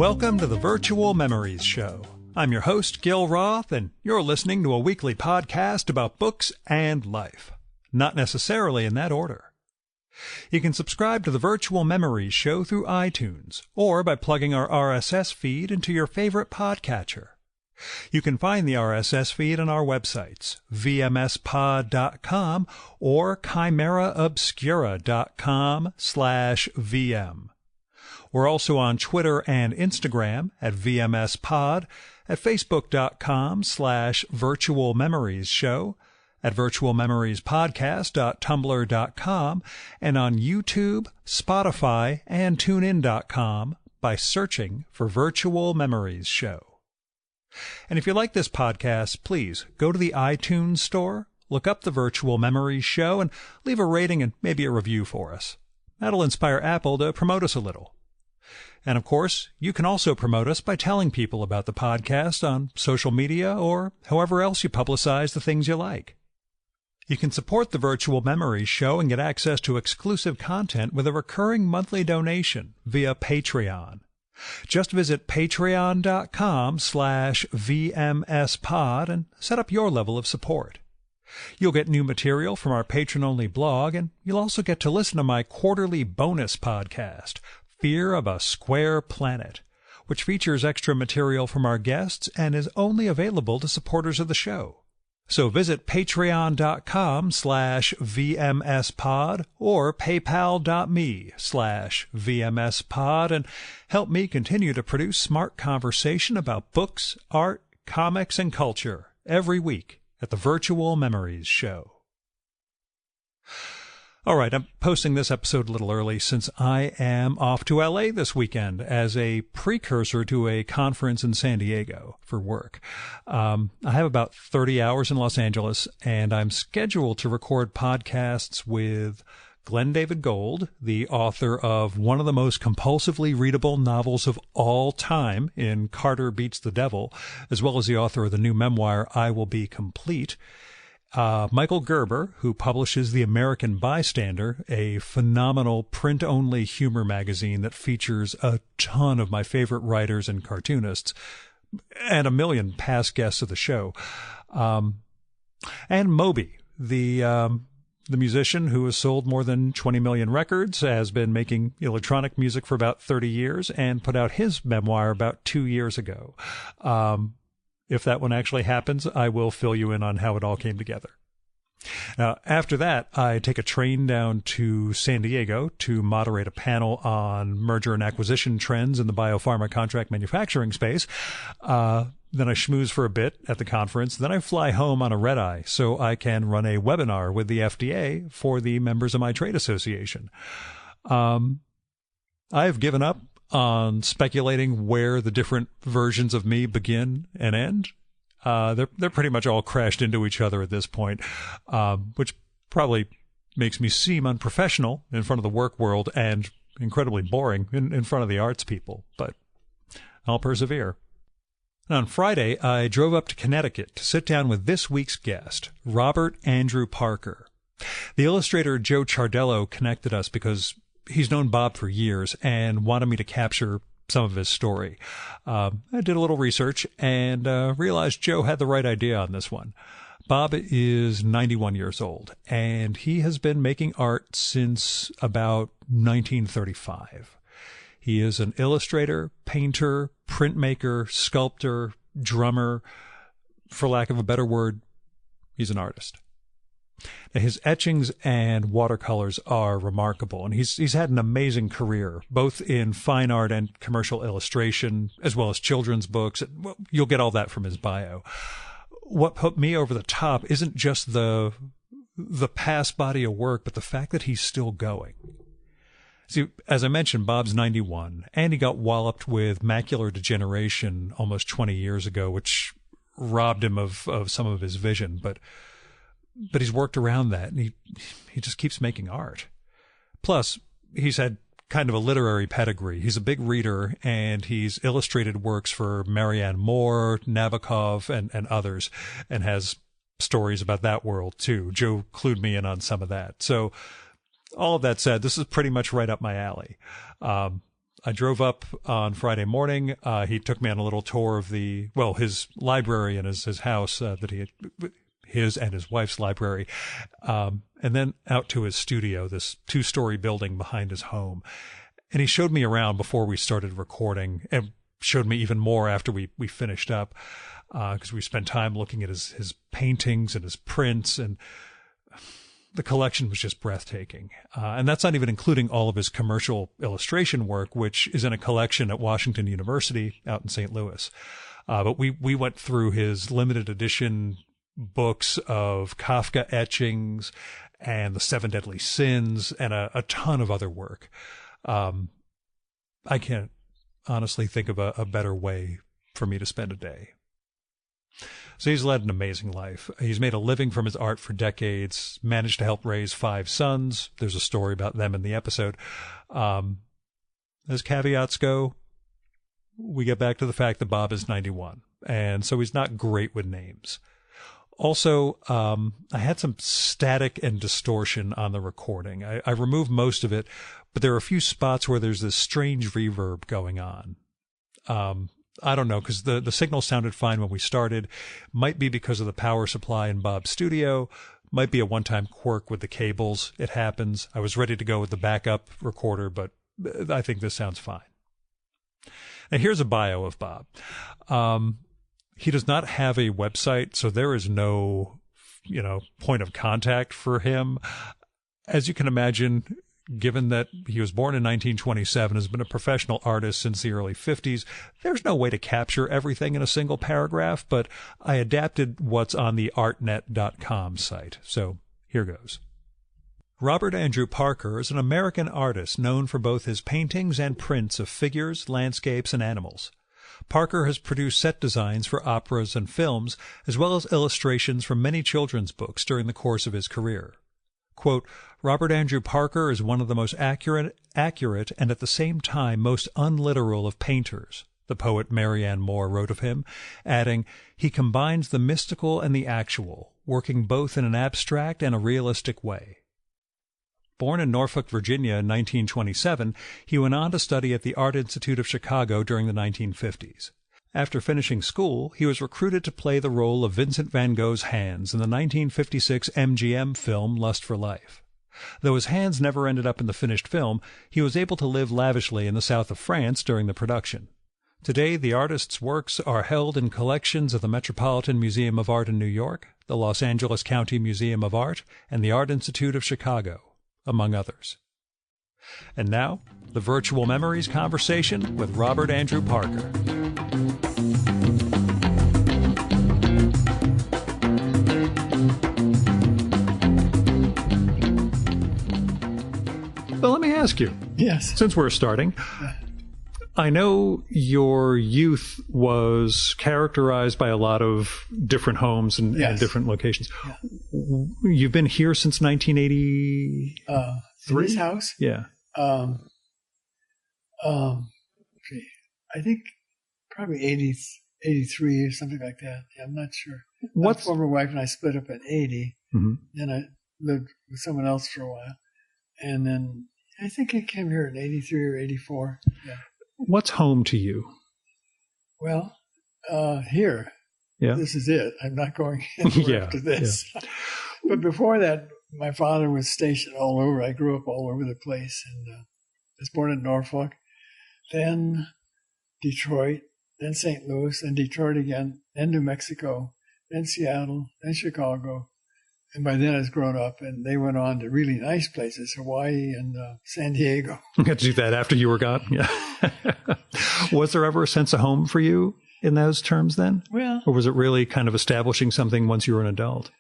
Welcome to the Virtual Memories Show. I'm your host, Gil Roth, and you're listening to a weekly podcast about books and life. Not necessarily in that order. You can subscribe to the Virtual Memories Show through iTunes, or by plugging our RSS feed into your favorite podcatcher. You can find the RSS feed on our websites, vmspod.com or chimeraobscura.com/vm. We're also on Twitter and Instagram at vmspod, at facebook.com/virtualmemoriesshow, at virtualmemoriespodcast.tumblr.com, and on YouTube, Spotify, and tunein.com by searching for Virtual Memories Show. And if you like this podcast, please go to the iTunes store, look up the Virtual Memories Show, and leave a rating and maybe a review for us. That'll inspire Apple to promote us a little. And of course, you can also promote us by telling people about the podcast on social media or however else you publicize the things you like. You can support the Virtual Memories Show and get access to exclusive content with a recurring monthly donation via Patreon. Just visit patreon.com/vmspod and set up your level of support. You'll get new material from our patron-only blog, and you'll also get to listen to my quarterly bonus podcast, Fear of a Square Planet, which features extra material from our guests and is only available to supporters of the show. So visit patreon.com/vmspod or paypal.me/vmspod and help me continue to produce smart conversation about books, art, comics, and culture every week at the Virtual Memories Show. All right, I'm posting this episode a little early since I am off to LA this weekend as a precursor to a conference in San Diego for work. I have about 30 hours in Los Angeles, and I'm scheduled to record podcasts with Glenn David Gould, the author of one of the most compulsively readable novels of all time in Carter Beats the Devil, as well as the author of the new memoir, I Will Be Complete. Michael Gerber, who publishes The American Bystander, a phenomenal print-only humor magazine that features a ton of my favorite writers and cartoonists, and a million past guests of the show. And Moby, the musician who has sold more than 20 million records, has been making electronic music for about 30 years, and put out his memoir about 2 years ago. If that one actually happens, I will fill you in on how it all came together. Now, after that, I take a train down to San Diego to moderate a panel on merger and acquisition trends in the biopharma contract manufacturing space. Then I schmooze for a bit at the conference. Then I fly home on a red-eye so I can run a webinar with the FDA for the members of my trade association. I've given up on speculating where the different versions of me begin and end. They're pretty much all crashed into each other at this point, which probably makes me seem unprofessional in front of the work world and incredibly boring in front of the arts people, but I'll persevere. On Friday, I drove up to Connecticut to sit down with this week's guest, Robert Andrew Parker. The illustrator Joe Ciardello connected us because he's known Bob for years and wanted me to capture some of his story. I did a little research and realized Joe had the right idea on this one. Bob is 91 years old, and he has been making art since about 1935. He is an illustrator, painter, printmaker, sculptor, drummer. For lack of a better word, he's an artist. Now, his etchings and watercolors are remarkable, and he's had an amazing career, both in fine art and commercial illustration, as well as children's books. Well, you'll get all that from his bio. What put me over the top isn't just the past body of work, but the fact that he's still going. See, as I mentioned, Bob's 91, and he got walloped with macular degeneration almost 20 years ago, which robbed him of some of his vision, but he's worked around that, and he just keeps making art. Plus, he's had kind of a literary pedigree. He's a big reader, and he's illustrated works for Marianne Moore, Nabokov, and others, and has stories about that world, too. Joe clued me in on some of that. So all of that said, this is pretty much right up my alley. I drove up on Friday morning. He took me on a little tour of his library and his house that he had, his and his wife's library, and then out to his studio, this 2-story building behind his home. And he showed me around before we started recording, and showed me even more after we finished up, because we spent time looking at his paintings and his prints, and the collection was just breathtaking. And that's not even including all of his commercial illustration work, which is in a collection at Washington University out in St. Louis. But we went through his limited edition books of Kafka etchings and the 7 Deadly Sins and a ton of other work. I can't honestly think of a better way for me to spend a day. So he's led an amazing life. He's made a living from his art for decades, managed to help raise 5 sons. There's a story about them in the episode. As caveats go, we get back to the fact that Bob is 91, and so he's not great with names. Also, I had some static and distortion on the recording. I removed most of it, but there are a few spots where there's this strange reverb going on. I don't know, because the signal sounded fine when we started. Might be because of the power supply in Bob's studio. Might be a one-time quirk with the cables. It happens. I was ready to go with the backup recorder, but I think this sounds fine. Now, here's a bio of Bob. He does not have a website, so there is no, point of contact for him. As you can imagine, given that he was born in 1927, has been a professional artist since the early 50s, there's no way to capture everything in a single paragraph, but I adapted what's on the artnet.com site. So here goes. Robert Andrew Parker is an American artist known for both his paintings and prints of figures, landscapes, and animals. Parker has produced set designs for operas and films, as well as illustrations for many children's books during the course of his career. Quote, Robert Andrew Parker is one of the most accurate and at the same time most unliteral of painters, the poet Marianne Moore wrote of him, adding, he combines the mystical and the actual, working both in an abstract and a realistic way. Born in Norfolk, Virginia in 1927, he went on to study at the Art Institute of Chicago during the 1950s. After finishing school, he was recruited to play the role of Vincent van Gogh's hands in the 1956 MGM film Lust for Life. Though his hands never ended up in the finished film, he was able to live lavishly in the south of France during the production. Today, the artist's works are held in collections of the Metropolitan Museum of Art in New York, the Los Angeles County Museum of Art, and the Art Institute of Chicago, among others. And now, the Virtual Memories conversation with Robert Andrew Parker. Well, let me ask you. Yes. Since we're starting, I know your youth was characterized by a lot of different homes and different locations. Yeah. You've been here since 1983? This house? Yeah. I think probably 83 or something like that. Yeah, I'm not sure. My former wife and I split up at 80. Mm-hmm. Then I lived with someone else for a while. And then I think I came here in 83 or 84. Yeah. What's home to you? Well, here. Yeah. This is it. I'm not going anywhere after this. Yeah. But before that, my father was stationed all over. I grew up all over the place. And was born in Norfolk, then Detroit, then St. Louis, then Detroit again, then New Mexico, then Seattle, then Chicago. And by then I was grown up, and they went on to really nice places, Hawaii and San Diego. You got to do that after you were gone? Yeah. Was there ever a sense of home for you in those terms then? Well. Or was it really kind of establishing something once you were an adult?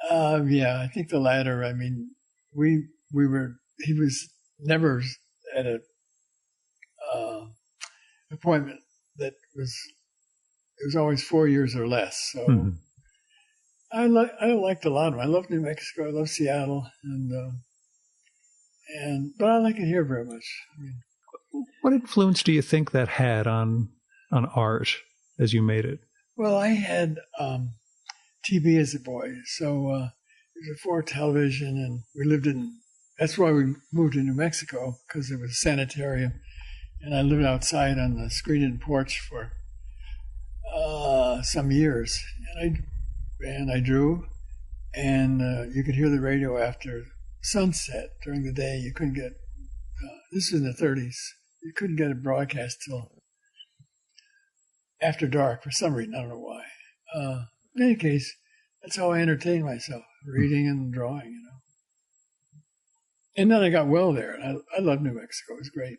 Yeah, I think the latter. I mean, he was never at a appointment that it was always 4 years or less. So. Mm-hmm. I liked a lot of them. I love New Mexico. I love Seattle, but I like it here very much. I mean, what influence do you think that had on art as you made it? Well, I had TV as a boy, so it was before television, and we lived in. That's why we moved to New Mexico, because there was a sanitarium, And I lived outside on the screened porch for some years. And I drew, and you could hear the radio after sunset. During the day, you couldn't get, this was in the 30s, you couldn't get a broadcast till after dark for some reason. I don't know why. In any case, that's how I entertained myself, reading and drawing, And then I got well there. I loved New Mexico. It was great.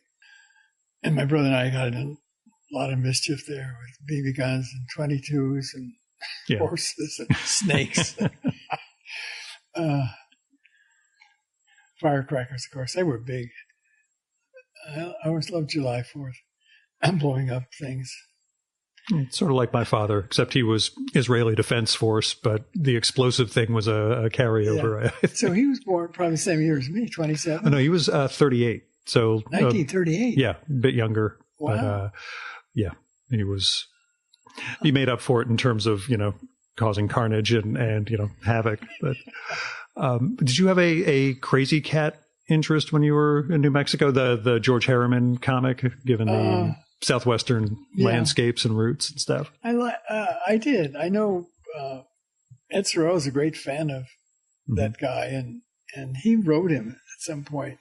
And my brother and I got in a lot of mischief there with BB guns and 22s and horses and snakes. Firecrackers, of course. They were big. I always loved July 4th. I'm blowing up things. It's sort of like my father, except he was Israeli Defense Force, but the explosive thing was a carryover. Yeah. So he was born probably the same year as me, 27? Oh, no, he was 38. So 1938? Yeah, a bit younger. Wow. But he made up for it in terms of, causing carnage and havoc. But did you have a crazy cat interest when you were in New Mexico? The George Harriman comic, given the southwestern landscapes and routes and stuff. I did. I know Ed Sorrell is a great fan of that guy, and he wrote him at some point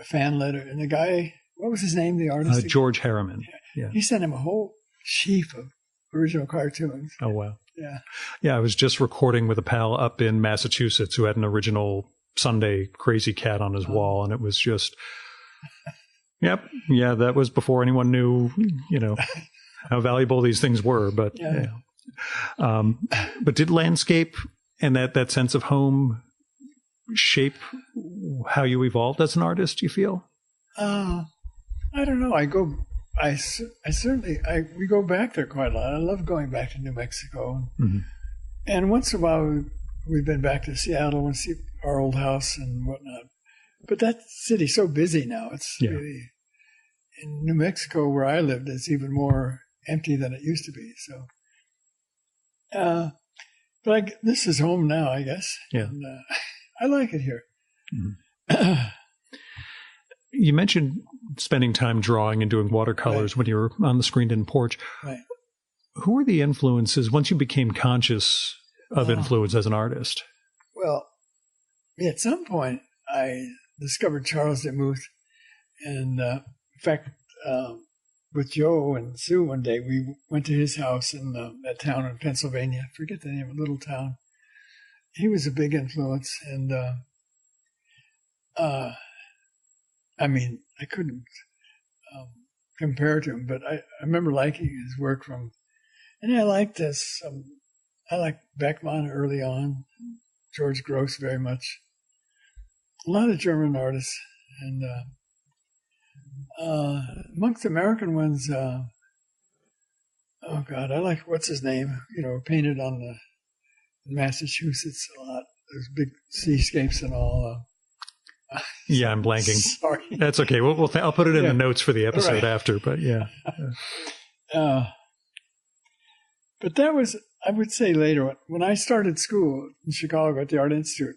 a fan letter. And the guy, what was his name? The artist, George Harriman. Yeah. He sent him a whole sheaf of original cartoons. Oh wow. Yeah. Yeah, I was just recording with a pal up in Massachusetts who had an original Sunday Crazy Cat on his wall, and it was just. Yep. Yeah, that was before anyone knew, how valuable these things were. But but did landscape and that sense of home shape how you evolved as an artist, you feel? I don't know. We go back there quite a lot. I love going back to New Mexico. Mm-hmm. And once in a while, we've been back to Seattle and see our old house and whatnot. But that city's so busy now. It's really, in New Mexico, where I lived, it's even more empty than it used to be. So, but this is home now, I guess. Yeah. And, I like it here. Mm-hmm. You mentioned spending time drawing and doing watercolors when you were on the screened-in porch. Right. Who were the influences once you became conscious of influence as an artist? Well, at some point, I discovered Charles Demuth. And in fact, with Joe and Sue one day, we went to his house in that town in Pennsylvania. I forget the name of the little town. He was a big influence. And I couldn't compare to him, but I remember liking his work and I liked this. I liked Beckmann early on, George Gross very much. A lot of German artists, and amongst the American ones, I like, what's his name? Painted on the Massachusetts a lot. Those big seascapes and all. Yeah, I'm blanking. Sorry. That's okay. I'll put it in the notes for the episode after, but yeah. But that was, I would say later, when I started school in Chicago at the Art Institute,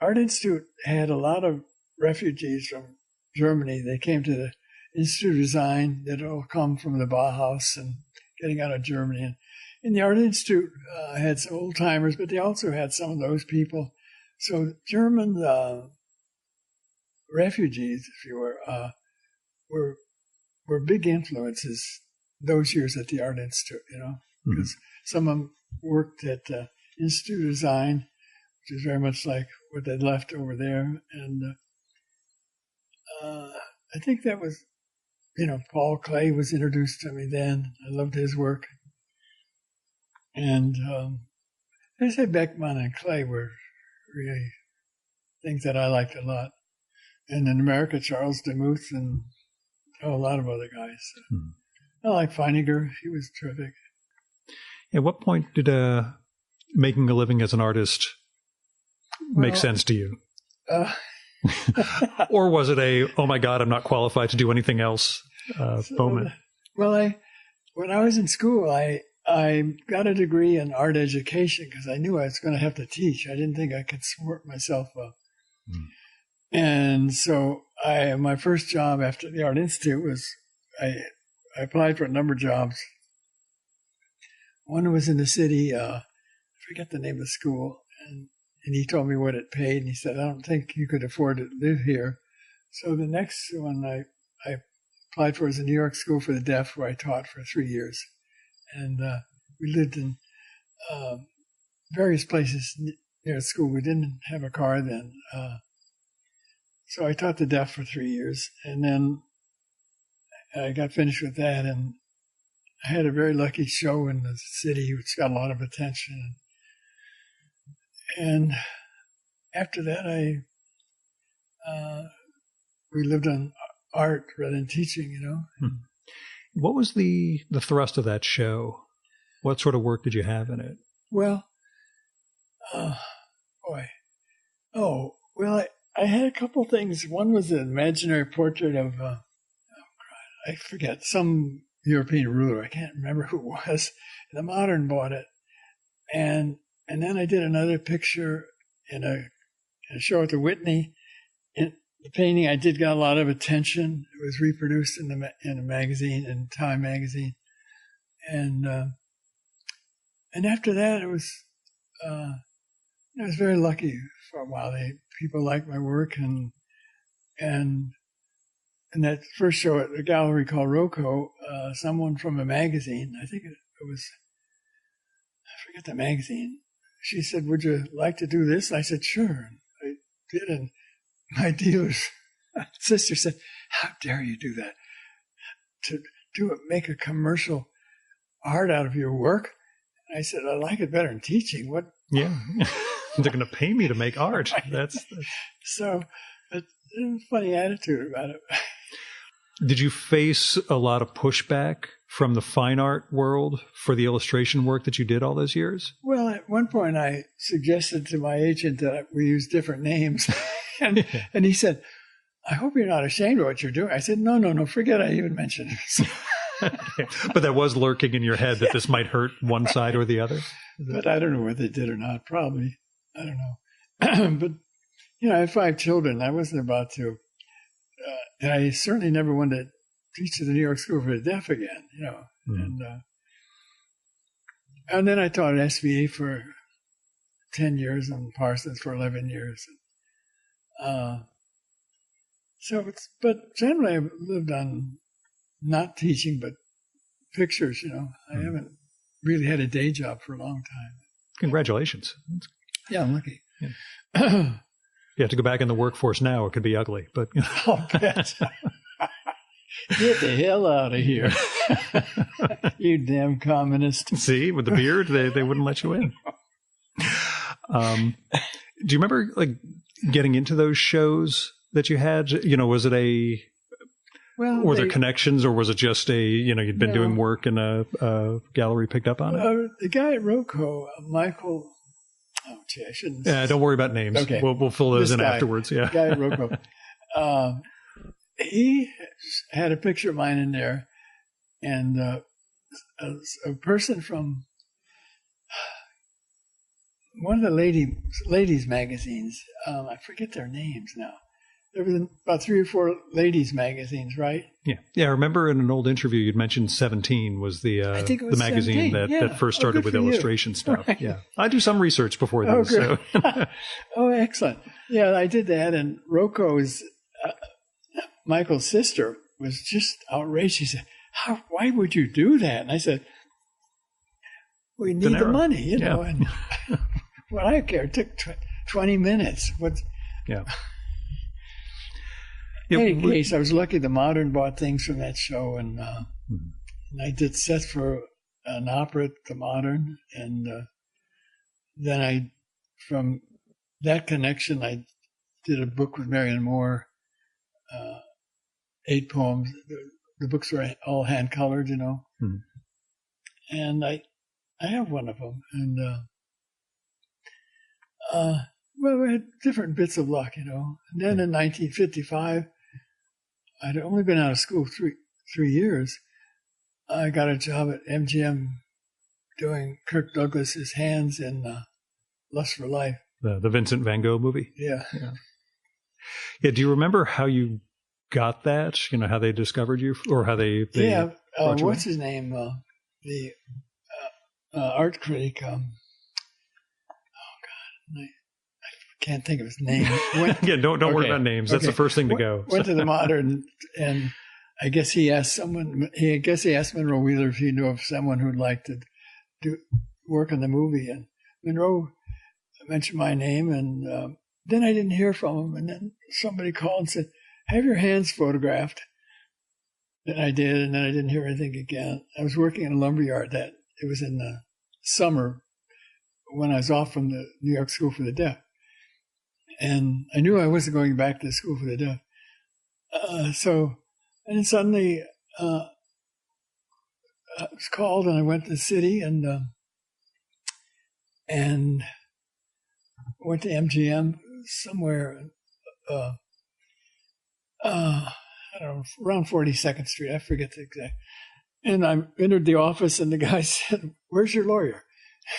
Art Institute had a lot of refugees from Germany. They came to the Institute of Design. They'd all come from the Bauhaus and getting out of Germany. And the Art Institute had some old timers, but they also had some of those people. So German refugees, if you were big influences those years at the Art Institute, because some of them worked at Institute of Design, which is very much like what they'd left over there. And I think that was, Paul Klee was introduced to me then. I loved his work. And I say Beckmann and Klee were really things that I liked a lot. And in America, Charles Demuth and a lot of other guys. I like Feininger. He was terrific. At what point did making a living as an artist make sense to you? Or was it oh my God, I'm not qualified to do anything else moment? Well, when I was in school, I got a degree in art education because I knew I was going to have to teach. I didn't think I could support myself And so my first job after the Art Institute was I applied for a number of jobs. One was in the city, I forget the name of the school, and he told me what it paid, and he said, I don't think you could afford to live here. So the next one I applied for was a New York School for the Deaf, where I taught for 3 years. And we lived in various places near the school. We didn't have a car then. So I taught the deaf for 3 years. And then I got finished with that. And I had a very lucky show in the city, which got a lot of attention. And after that, we lived on art rather than teaching, you know. What was the thrust of that show? What sort of work did you have in it? Well, I had a couple things. One was an imaginary portrait of, I forget, some European ruler. I can't remember who it was. The Modern bought it. And then I did another picture in a show at the Whitney. The painting I did got a lot of attention. It was reproduced in a magazine, in Time magazine, and after that it was I was very lucky for a while. People liked my work, and that first show at a gallery called Rocco, someone from a magazine, I think it was, I forget the magazine. She said, "Would you like to do this?" I said, "Sure." And I did, and my dealer's sister said, "How dare you do that? To make a commercial art out of your work?" And I said, "I like it better than teaching." What? Yeah, they're going to pay me to make art. That's... So, a funny attitude about it. Did you face a lot of pushback from the fine art world for the illustration work that you did all those years? Well, at one point I suggested to my agent that we use different names. And he said, "I hope you're not ashamed of what you're doing." I said, no, forget I even mentioned it. But that was lurking in your head that this might hurt one side or the other? But I don't know whether they did or not, probably. I don't know. But, you know, I had 5 children. I wasn't about to. And I certainly never wanted to teach at the New York School for the Deaf again, you know. And then I taught at SVA for 10 years and Parsons for 11 years. But generally I've lived on not teaching, but pictures, you know. I haven't really had a day job for a long time. Congratulations. Yeah, I'm lucky. Yeah. You have to go back in the workforce now. It could be ugly, but... I'll bet. Get the hell out of here. You damn communist. See, with the beard, they wouldn't let you in. Do you remember, like, getting into those shows that you had? You know, was it were there connections, or was it just you'd been doing work and a gallery picked up on it? The guy at Rocco, Michael... Oh, gee, I shouldn't... Yeah, don't worry about names. Okay. We'll fill those in afterwards. Yeah. Guy at Rocco. He had a picture of mine in there, and a person from one of the ladies magazines, I forget their names now. There was about 3 or 4 ladies magazines, right? Yeah. Yeah, I remember in an old interview you'd mentioned 17 was the magazine that first started with illustration stuff. Right. Yeah. I do some research before this. So. Oh, excellent. Yeah, I did that. And Rocco's, Michael's sister was just outraged. She said, why would you do that? And I said, we need the money, you know. And well, I don't care. It took 20 minutes. Yeah. In any case, I was lucky the Modern bought things from that show, and I did sets for an opera at the Modern, and then from that connection, I did a book with Marion Moore, 8 poems. The books were all hand-colored, you know, and I have one of them, and well, we had different bits of luck, you know. And then in 1955, I'd only been out of school 3 years. I got a job at MGM doing Kirk Douglas's hands in Lust for Life. The Vincent van Gogh movie? Yeah. Yeah. Do you remember how you got that? You know, how they discovered you, or how they yeah. What's his name? The art critic. Oh God, I can't think of his name. Yeah, don't worry about names. That's the first thing to go. Went to the Modern, and I guess he asked Monroe Wheeler if he knew of someone who'd like to do work on the movie, and Monroe mentioned my name, and then I didn't hear from him, and then somebody called and said, "Have your hands photographed." And I did, and then I didn't hear anything again. I was working in a lumberyard it was in the summer when I was off from the New York School for the Deaf. And I knew I wasn't going back to the School for the Deaf. And then suddenly I was called, and I went to the city and went to MGM somewhere, I don't know, around 42nd Street. I forget the exact. And I entered the office, and the guy said, "Where's your lawyer?"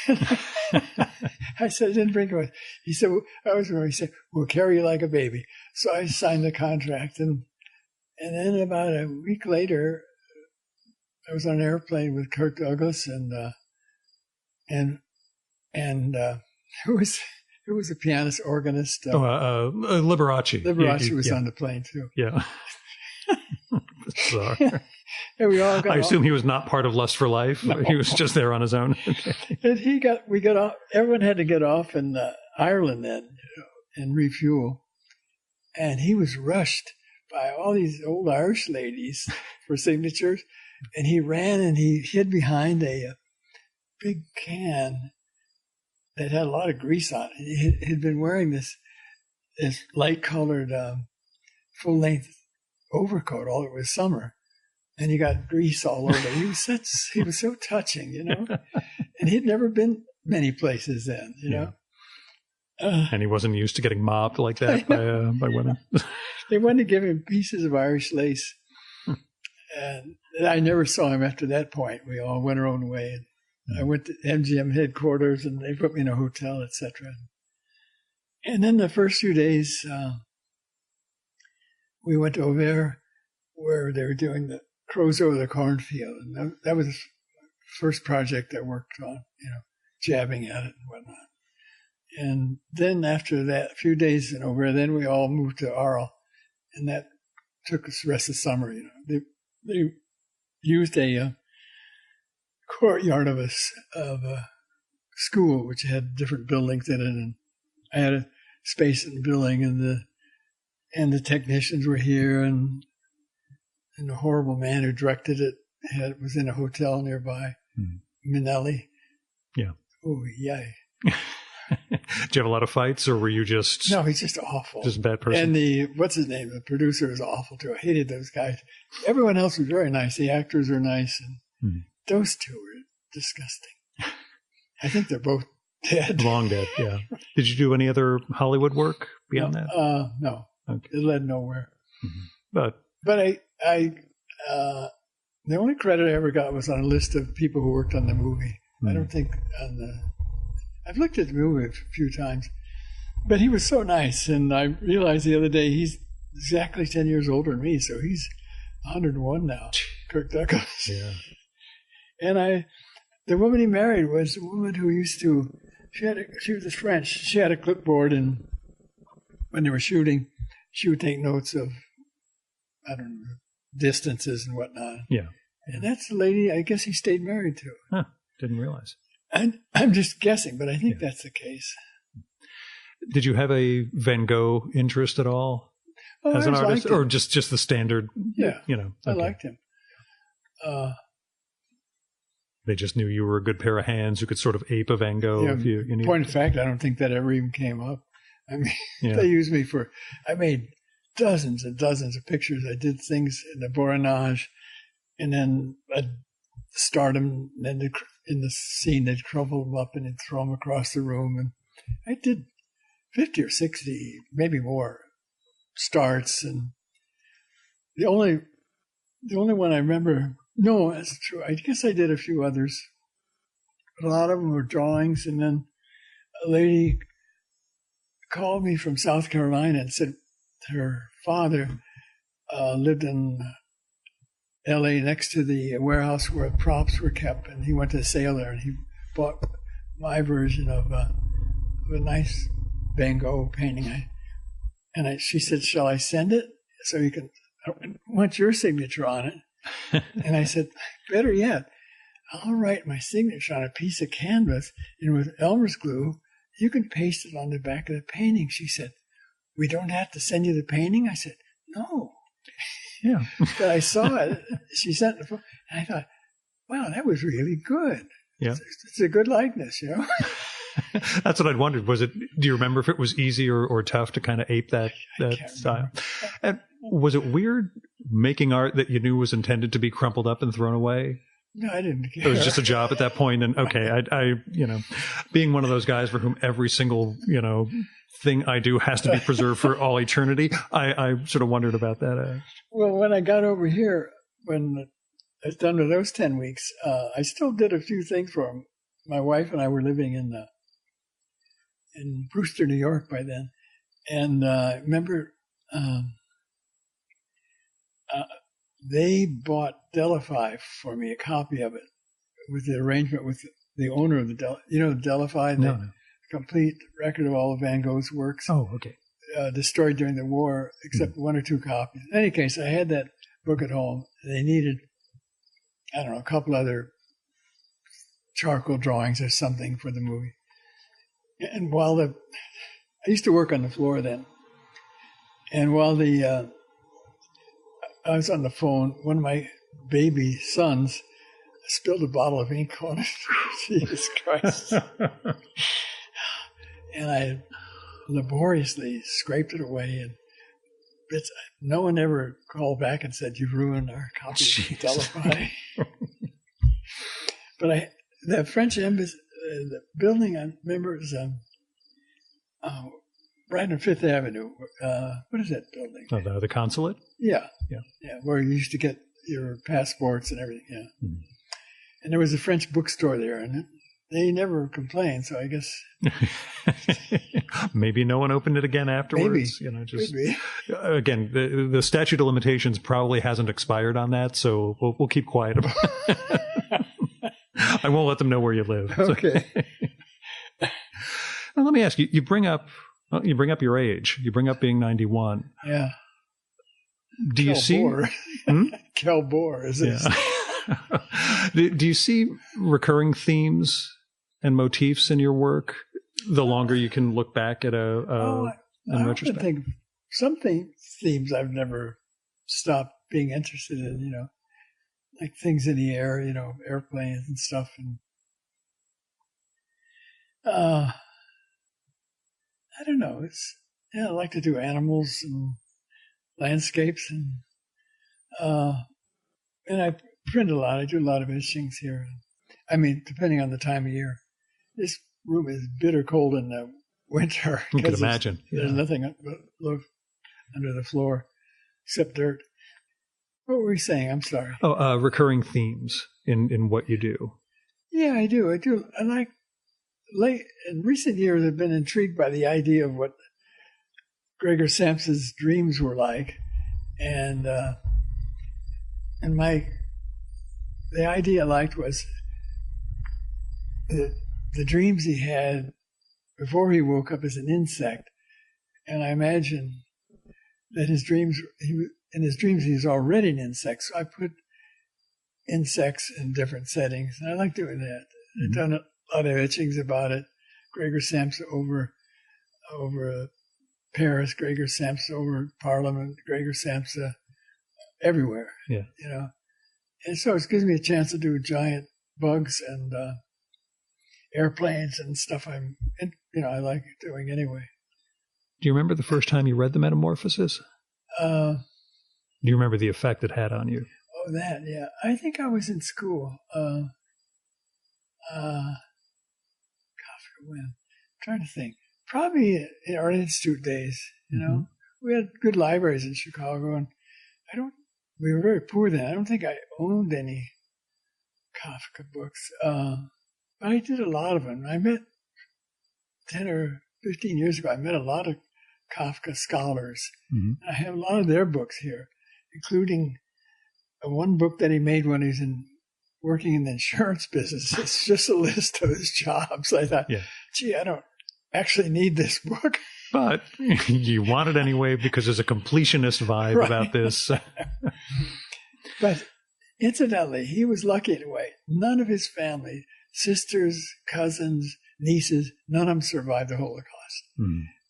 I said, "I didn't bring him." He said, he said, "We'll carry you like a baby." So I signed the contract, and then about a week later, I was on an airplane with Kirk Douglas, and who was a pianist, organist? Liberace. Liberace was on the plane too. Yeah. Bizarre. And we all got. I assume he was not part of Lust for Life. No. He was just there on his own. And we got off. Everyone had to get off in Ireland then, and refuel. And he was rushed by all these old Irish ladies for signatures. And he ran and he hid behind a big can that had a lot of grease on it. He'd been wearing this light-colored full-length overcoat all over summer, and he got grease all over. He was so touching, you know. And he'd never been many places then, you know. And he wasn't used to getting mobbed like that by women. They wanted to give him pieces of Irish lace, and I never saw him after that point. We all went our own way. I went to MGM headquarters, and they put me in a hotel, etc. And then the first few days, we went to Auvers, where they were doing the Crows Over the Cornfield. And that was the first project I worked on, you know, jabbing at it and whatnot. And then after that, a few days in Auvers, then we all moved to Arles, and that took us the rest of the summer, you know. They used a courtyard of a school, which had different buildings in it, and I had a space in the building, and the technicians were here, and the horrible man who directed it was in a hotel nearby, Minelli. Yeah. Oh, yay. Did you have a lot of fights, or were you just... No, he's just awful. Just a bad person. And what's his name? The producer was awful, too. I hated those guys. Everyone else was very nice. The actors were nice, and those two were disgusting. I think they're both dead. Long dead, yeah. Did you do any other Hollywood work beyond that? No. Okay. It led nowhere. Mm-hmm. But I the only credit I ever got was on a list of people who worked on the movie. I don't think I've looked at the movie a few times, but he was so nice, and I realized the other day he's exactly 10 years older than me, so he's 101 now, Kirk Douglas. Yeah. And the woman he married was a woman who used to, she was French. She had a clipboard, and when they were shooting, she would take notes of, I don't know, distances and whatnot. Yeah. And that's the lady I guess he stayed married to. Huh. Didn't realize. I'm just guessing, but I think that's the case. Did you have a Van Gogh interest at all as an artist, or just the standard? Yeah, you know, I liked him. They just knew you were a good pair of hands who could sort of ape a Van Gogh. Yeah, if you needed. Point of fact, I don't think that ever even came up. I mean, they used me I made dozens and dozens of pictures. I did things in the Borinage, and then I'd start them, and then in the scene, they'd crumple them up and they'd throw them across the room. And I did 50 or 60, maybe more, starts. And the only one I remember, no, that's true. I guess I did a few others. But a lot of them were drawings. And then a lady called me from South Carolina and said, her father lived in L.A. next to the warehouse where props were kept, and he went to sail there, and he bought my version of a nice Van Gogh painting. She said, "Shall I send it so you can? I want your signature on it." And I said, "Better yet, I'll write my signature on a piece of canvas, and with Elmer's glue, you can paste it on the back of the painting." She said, "We don't have to send you the painting?" I said, "No." Yeah. But I saw it. She sent it, and I thought, wow, that was really good. Yeah. It's a good likeness, you know? That's what I'd wondered. Do you remember if it was easy or tough to kind of ape that style? And was it weird making art that you knew was intended to be crumpled up and thrown away? No, I didn't care. It was just a job at that point. And okay, I being one of those guys for whom every single, thing I do has to be preserved for all eternity, I sort of wondered about that. Well, when I got over here, when I was done with those 10 weeks, I still did a few things for him. My wife and I were living in Brewster, New York by then. And I remember they bought Delphi for me, a copy of it, with the arrangement with the owner of the Delphi, the complete record of all of Van Gogh's works. Oh, okay. Destroyed during the war, except one or two copies. In any case, I had that book at home. They needed, I don't know, a couple other charcoal drawings or something for the movie. And while I used to work on the floor then, and while I was on the phone, one of my baby sons spilled a bottle of ink on it. Jesus Christ. And I laboriously scraped it away, and no one ever called back and said, "You've ruined our copy of Delphi." But the French embassy, the building I remember is right on Fifth Avenue. What is that building? Oh, the consulate? Yeah, where you used to get your passports and everything. Yeah, and there was a French bookstore there, and they never complained. So I guess maybe no one opened it again afterwards. Maybe. Again, the statute of limitations probably hasn't expired on that, so we'll keep quiet about it. I won't let them know where you live. Okay. Now, let me ask you. You bring up your age. You bring up being 91. Yeah. Do you see? Kel Bohr, is it? Yeah. Do you see recurring themes and motifs in your work the longer you can look back at in retrospect? I think some themes I've never stopped being interested in, like things in the air, airplanes and stuff. And I don't know. I like to do animals and landscapes, and I print a lot. I do a lot of etchings here. I mean, depending on the time of year. This room is bitter cold in the winter. You can imagine. There's nothing under the floor except dirt. What were we saying? I'm sorry. Oh, recurring themes in what you do. Yeah, I do. I like, in recent years, I've been intrigued by the idea of what Gregor Samsa's dreams were like. And the idea I liked was the dreams he had before he woke up as an insect. And I imagine that in his dreams he was already an insect. So I put insects in different settings, and I like doing that. I've done a lot of etchings about it. Gregor Samsa over Paris, Gregor Samsa over Parliament, Gregor Samsa everywhere. Yeah. And so it gives me a chance to do giant bugs and airplanes and stuff I like doing anyway. Do you remember the first time you read the Metamorphoses? Do you remember the effect it had on you? Oh, that, yeah. I think I was in school. Kafka, when? I'm trying to think. Probably in our institute days, We had good libraries in Chicago, and we were very poor then. I don't think I owned any Kafka books. But I did a lot of them. I met 10 or 15 years ago, I met a lot of Kafka scholars. I have a lot of their books here, including one book that he made when he was working in the insurance business. It's just a list of his jobs. I thought, gee, I don't actually need this book. But you want it anyway because there's a completionist vibe about this. But incidentally, he was lucky in a way. None of his family, sisters, cousins, nieces, none of them survived the Holocaust.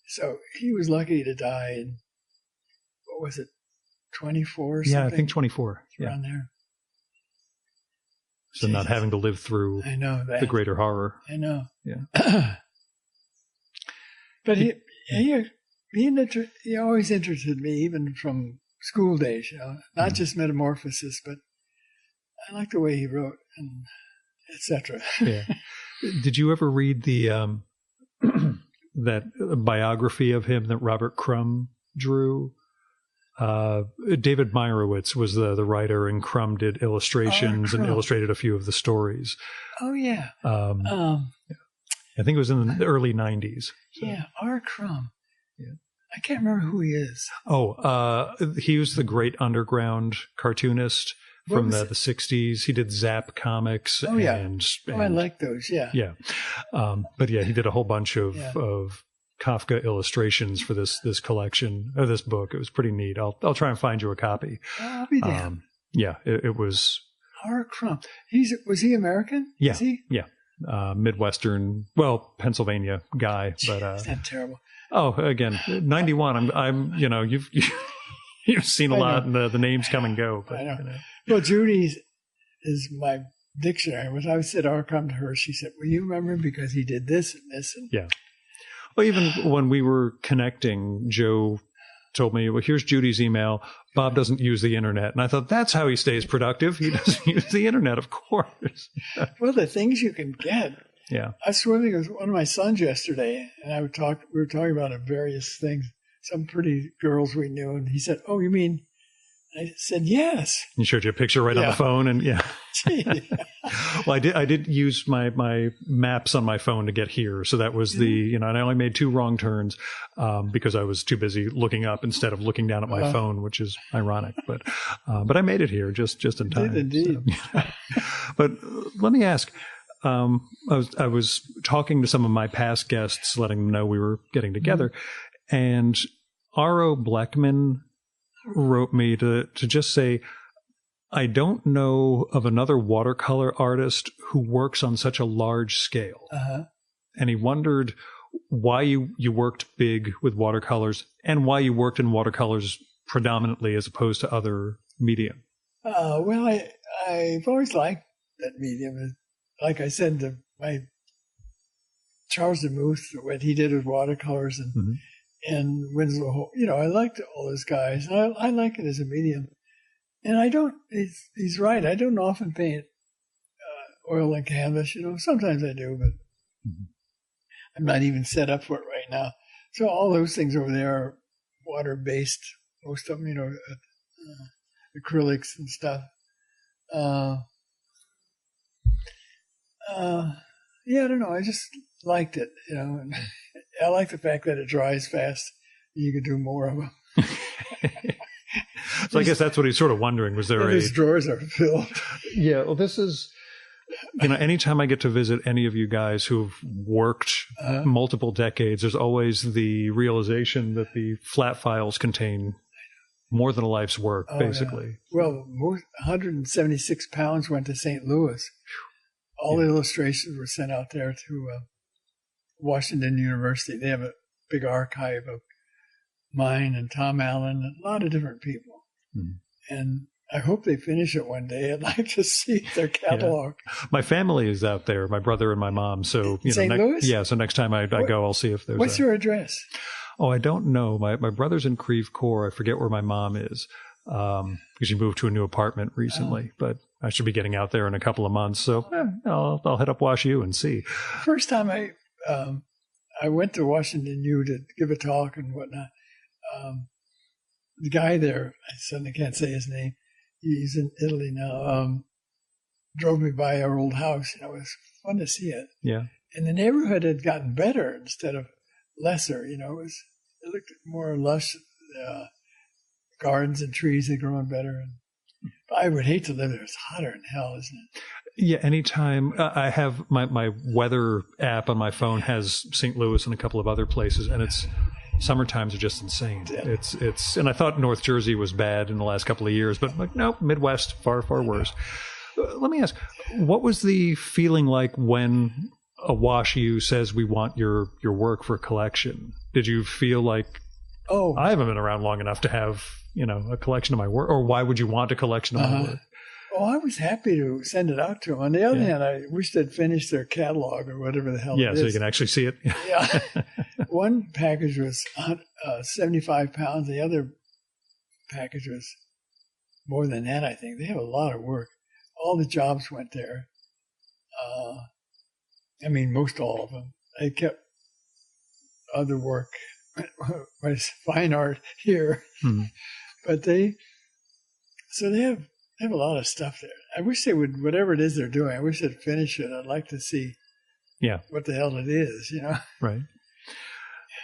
So he was lucky to die in, what was it, 24 or something? Yeah, I think 24. Around there. So not having to live through the greater horror. I know. Yeah. But he always interested me, even from school days, not just Metamorphosis, but I like the way he wrote, and etc. Yeah. Did you ever read the that biography of him that Robert Crumb drew? David Meyerowitz was the writer, and Crumb did illustrations and illustrated a few of the stories. Oh, yeah. I think it was in the early 90s. So. Yeah, R. Crumb. Yeah. I can't remember who he is. He was the great underground cartoonist from the 60s. He did Zap Comics. Oh, yeah. And I like those, yeah. Yeah. But yeah, he did a whole bunch of Kafka illustrations for this collection, or this book. It was pretty neat. I'll try and find you a copy. I'll be damned. Yeah, it was. R. Crumb. Was he American? Yeah. Is he? Yeah. Midwestern, Pennsylvania guy. But is that terrible? Oh, again, 91. I'm you've seen a lot, and the names come and go. But, I know. Well, Judy is my dictionary. When I said R. Crumb to her, she said, "Well, you remember him because he did this and this." And yeah. Well, even when we were connecting, Joe told me, "Well, here's Judy's email. Bob doesn't use the internet." And I thought, that's how he stays productive. He doesn't use the internet, of course. Well, the things you can get. Yeah. I was swimming with one of my sons yesterday, and we were talking about various things, some pretty girls we knew. And he said, "Oh, you mean?" I said, "Yes." He showed you a picture on the phone, and yeah. Well, I did use my maps on my phone to get here, so that was and I only made 2 wrong turns because I was too busy looking up instead of looking down at my phone, which is ironic. But I made it here just in time. Indeed. So. But let me ask. I was talking to some of my past guests, letting them know we were getting together, and R.O. Bleckman wrote me to just say, I don't know of another watercolor artist who works on such a large scale. And he wondered why you worked big with watercolors and why you worked in watercolors predominantly as opposed to other medium. Well, I've always liked that medium. Like I said, my Charles DeMuth, what he did with watercolors and Winslow, I liked all those guys. I like it as a medium. And I don't, he's right, I don't often paint oil and canvas. Sometimes I do, but I'm not even set up for it right now. So all those things over there are water-based, most of them, acrylics and stuff. Yeah, I don't know. I just liked it, And I like the fact that it dries fast. You can do more of them. So I guess that's what he's sort of wondering. Was there his drawers are filled? Yeah. Well, this is, anytime I get to visit any of you guys who've worked multiple decades, there's always the realization that the flat files contain more than a life's work, basically. Yeah. Well, 176 pounds went to St. Louis. All the illustrations were sent out there to Washington University. They have a big archive of mine and Tom Allen and a lot of different people. And I hope they finish it one day. I'd like to see their catalog. Yeah. My family is out there, my brother and my mom. So, St. Louis? Yeah, so next time I go, I'll see if there's What's your address? Oh, I don't know. My brother's in Creve Coeur. I forget where my mom is because she moved to a new apartment recently. But I should be getting out there in a couple of months. So I'll head up Wash U and see. First time I went to Washington U to give a talk and whatnot. The guy there, I suddenly can't say his name. He's in Italy now. Drove me by our old house. It was fun to see it. Yeah. And the neighborhood had gotten better instead of lesser. It it looked more lush. Gardens and trees had grown better. And I would hate to live there. It's hotter than hell, isn't it? Yeah, anytime I have my weather app on my phone has St. Louis and a couple of other places, and it's summer times are just insane. Yeah. It's and I thought North Jersey was bad in the last couple of years, but like no, Midwest far worse. Let me ask, what was the feeling like when a WashU says we want your work for a collection? Did you feel like, I haven't been around long enough to have a collection of my work, or why would you want a collection of my work? Oh, I was happy to send it out to them. On the other hand, I wish they'd finished their catalog or whatever the hell it is. Yeah, so you can actually see it. Yeah. One package was 75 pounds. The other package was more than that, I think. They have a lot of work. All the jobs went there. Most all of them. They kept other work, was fine art here. Mm-hmm. But they have a lot of stuff there. I wish they would, whatever it is they're doing, I wish they'd finish it. I'd like to see what the hell it is, Right.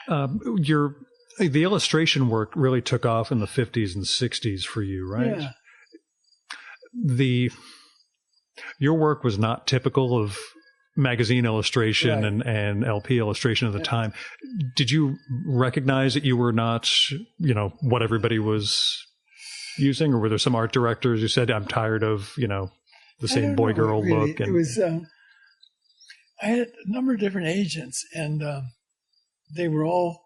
The illustration work really took off in the 50s and 60s for you, right? Yeah. Your work was not typical of magazine illustration and LP illustration of the time. Did you recognize that you were not, what everybody was using, or were there some art directors who said, I'm tired of, the same boy-girl look? And it was, I had a number of different agents, and they were all,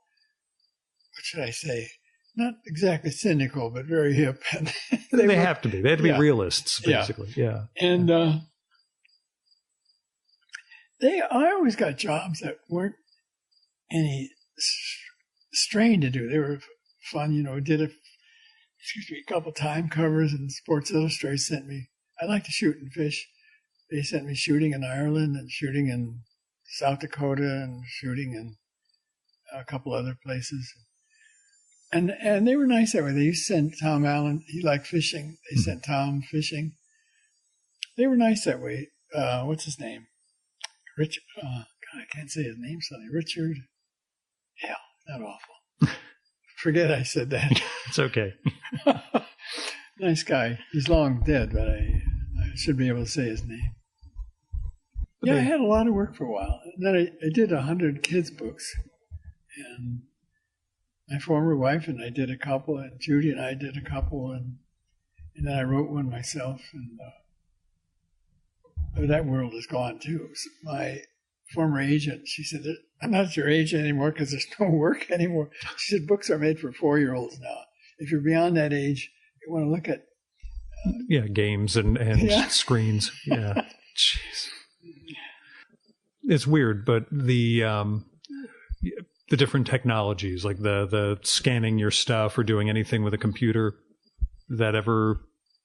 what should I say, not exactly cynical, but very hip. And they have to be. They had to be realists, basically. Yeah. And I always got jobs that weren't any strain to do. They were fun, did a couple time covers, and Sports Illustrated sent me. I like to shoot and fish. They sent me shooting in Ireland and shooting in South Dakota and shooting in a couple other places. And they were nice that way. They used to send Tom Allen. He liked fishing. They sent Tom fishing. They were nice that way. What's his name? Richard. God, I can't say his name suddenly. Richard. Hell, not awful. Forget I said that. It's okay. Nice guy. He's long dead, but I should be able to say his name. I had a lot of work for a while. And then I did 100 kids' books. And my former wife and I did a couple, and Judy and I did a couple, and then I wrote one myself. And that world is gone, too. So my former agent, she said, I'm not your agent anymore because there's no work anymore. She said, books are made for 4-year-olds now. If you're beyond that age, you want to look at... games and screens. Yeah. Jeez. It's weird, but the different technologies, like the scanning your stuff or doing anything with a computer, that ever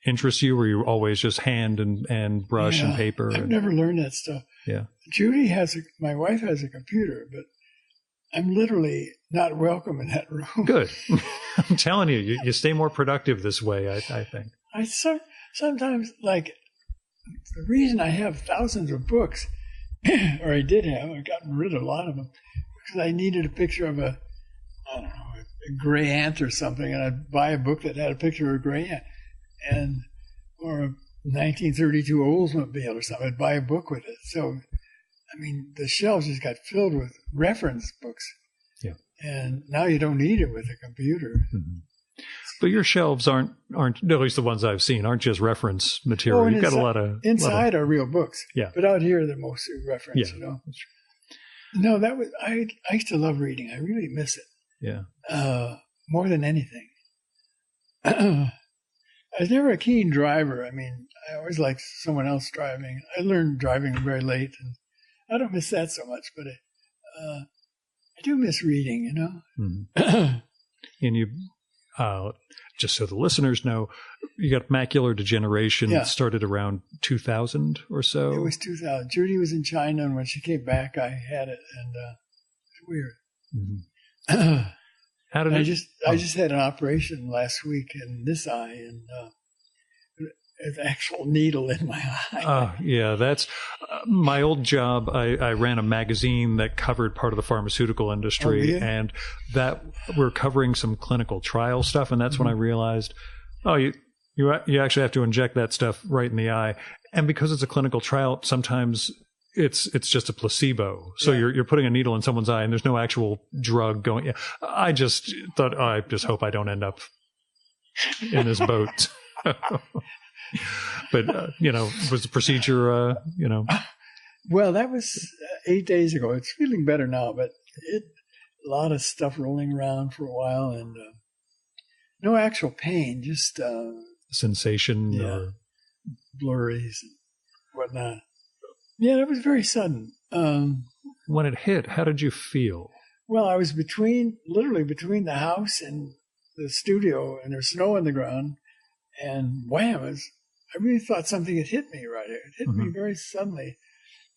interest you, or you always just hand and brush and paper? I've never learned that stuff. Yeah. Judy my wife has a computer, but I'm literally not welcome in that room. Good. I'm telling you, you stay more productive this way, I think. I sometimes, like, the reason I have thousands of books, or I did have, I've gotten rid of a lot of them, because I needed a picture of a gray ant or something, and I'd buy a book that had a picture of a gray ant, or a 1932 Oldsmobile or something. I'd buy a book with it. So, the shelves just got filled with reference books. Yeah. And now you don't need it with a computer. Mm-hmm. But your shelves aren't, at least the ones I've seen, aren't just reference material. You've got a lot of... Inside are real books. Yeah. But out here, they're mostly reference, That's true. No, I used to love reading. I really miss it. Yeah. More than anything. I was never a keen driver. I always liked someone else driving. I learned driving very late, and I don't miss that so much, but I do miss reading, Mm-hmm. And you, just so the listeners know, you got macular degeneration. It started around 2000 or so. It was 2000. Judy was in China, and when she came back, I had it, and it's weird. Mm-hmm. I just had an operation last week in this eye, and an actual needle in my eye. Yeah, that's my old job. I ran a magazine that covered part of the pharmaceutical industry, and that we're covering some clinical trial stuff. And that's when I realized, you actually have to inject that stuff right in the eye. And because it's a clinical trial, sometimes it's just a placebo. So you're putting a needle in someone's eye and there's no actual drug going. I just thought, I just hope I don't end up in this boat. But, was the procedure, Well, that was 8 days ago. It's feeling better now, but a lot of stuff rolling around for a while and no actual pain, just sensation or blurries and whatnot. Yeah, that was very sudden. When it hit, how did you feel? Well, I was literally between the house and the studio, and there's snow on the ground, and wham! I really thought something had hit me right here. It hit me very suddenly.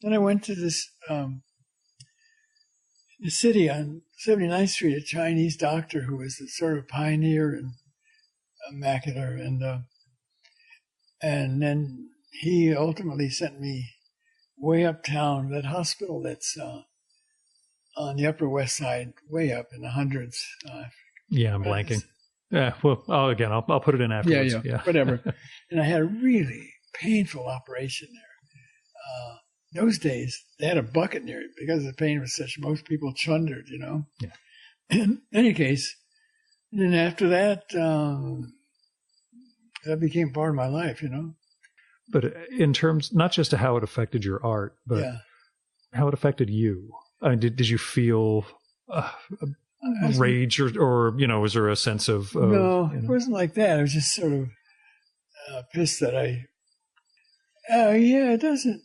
Then I went to this the city on 79th Street, a Chinese doctor who was a sort of pioneer in macular, and then he ultimately sent me way uptown, that hospital that's on the Upper West Side, way up in the hundreds. I'm blanking. Yeah, well, I'll put it in afterwards. Yeah, whatever. And I had a really painful operation there. Those days, they had a bucket near it because the pain was such. Most people chundered, Yeah. In any case, and then after that, that became part of my life, But in terms, not just to how it affected your art, but how it affected you. Did you feel rage or was there a sense of no, it wasn't like that. I was just sort of pissed that it doesn't.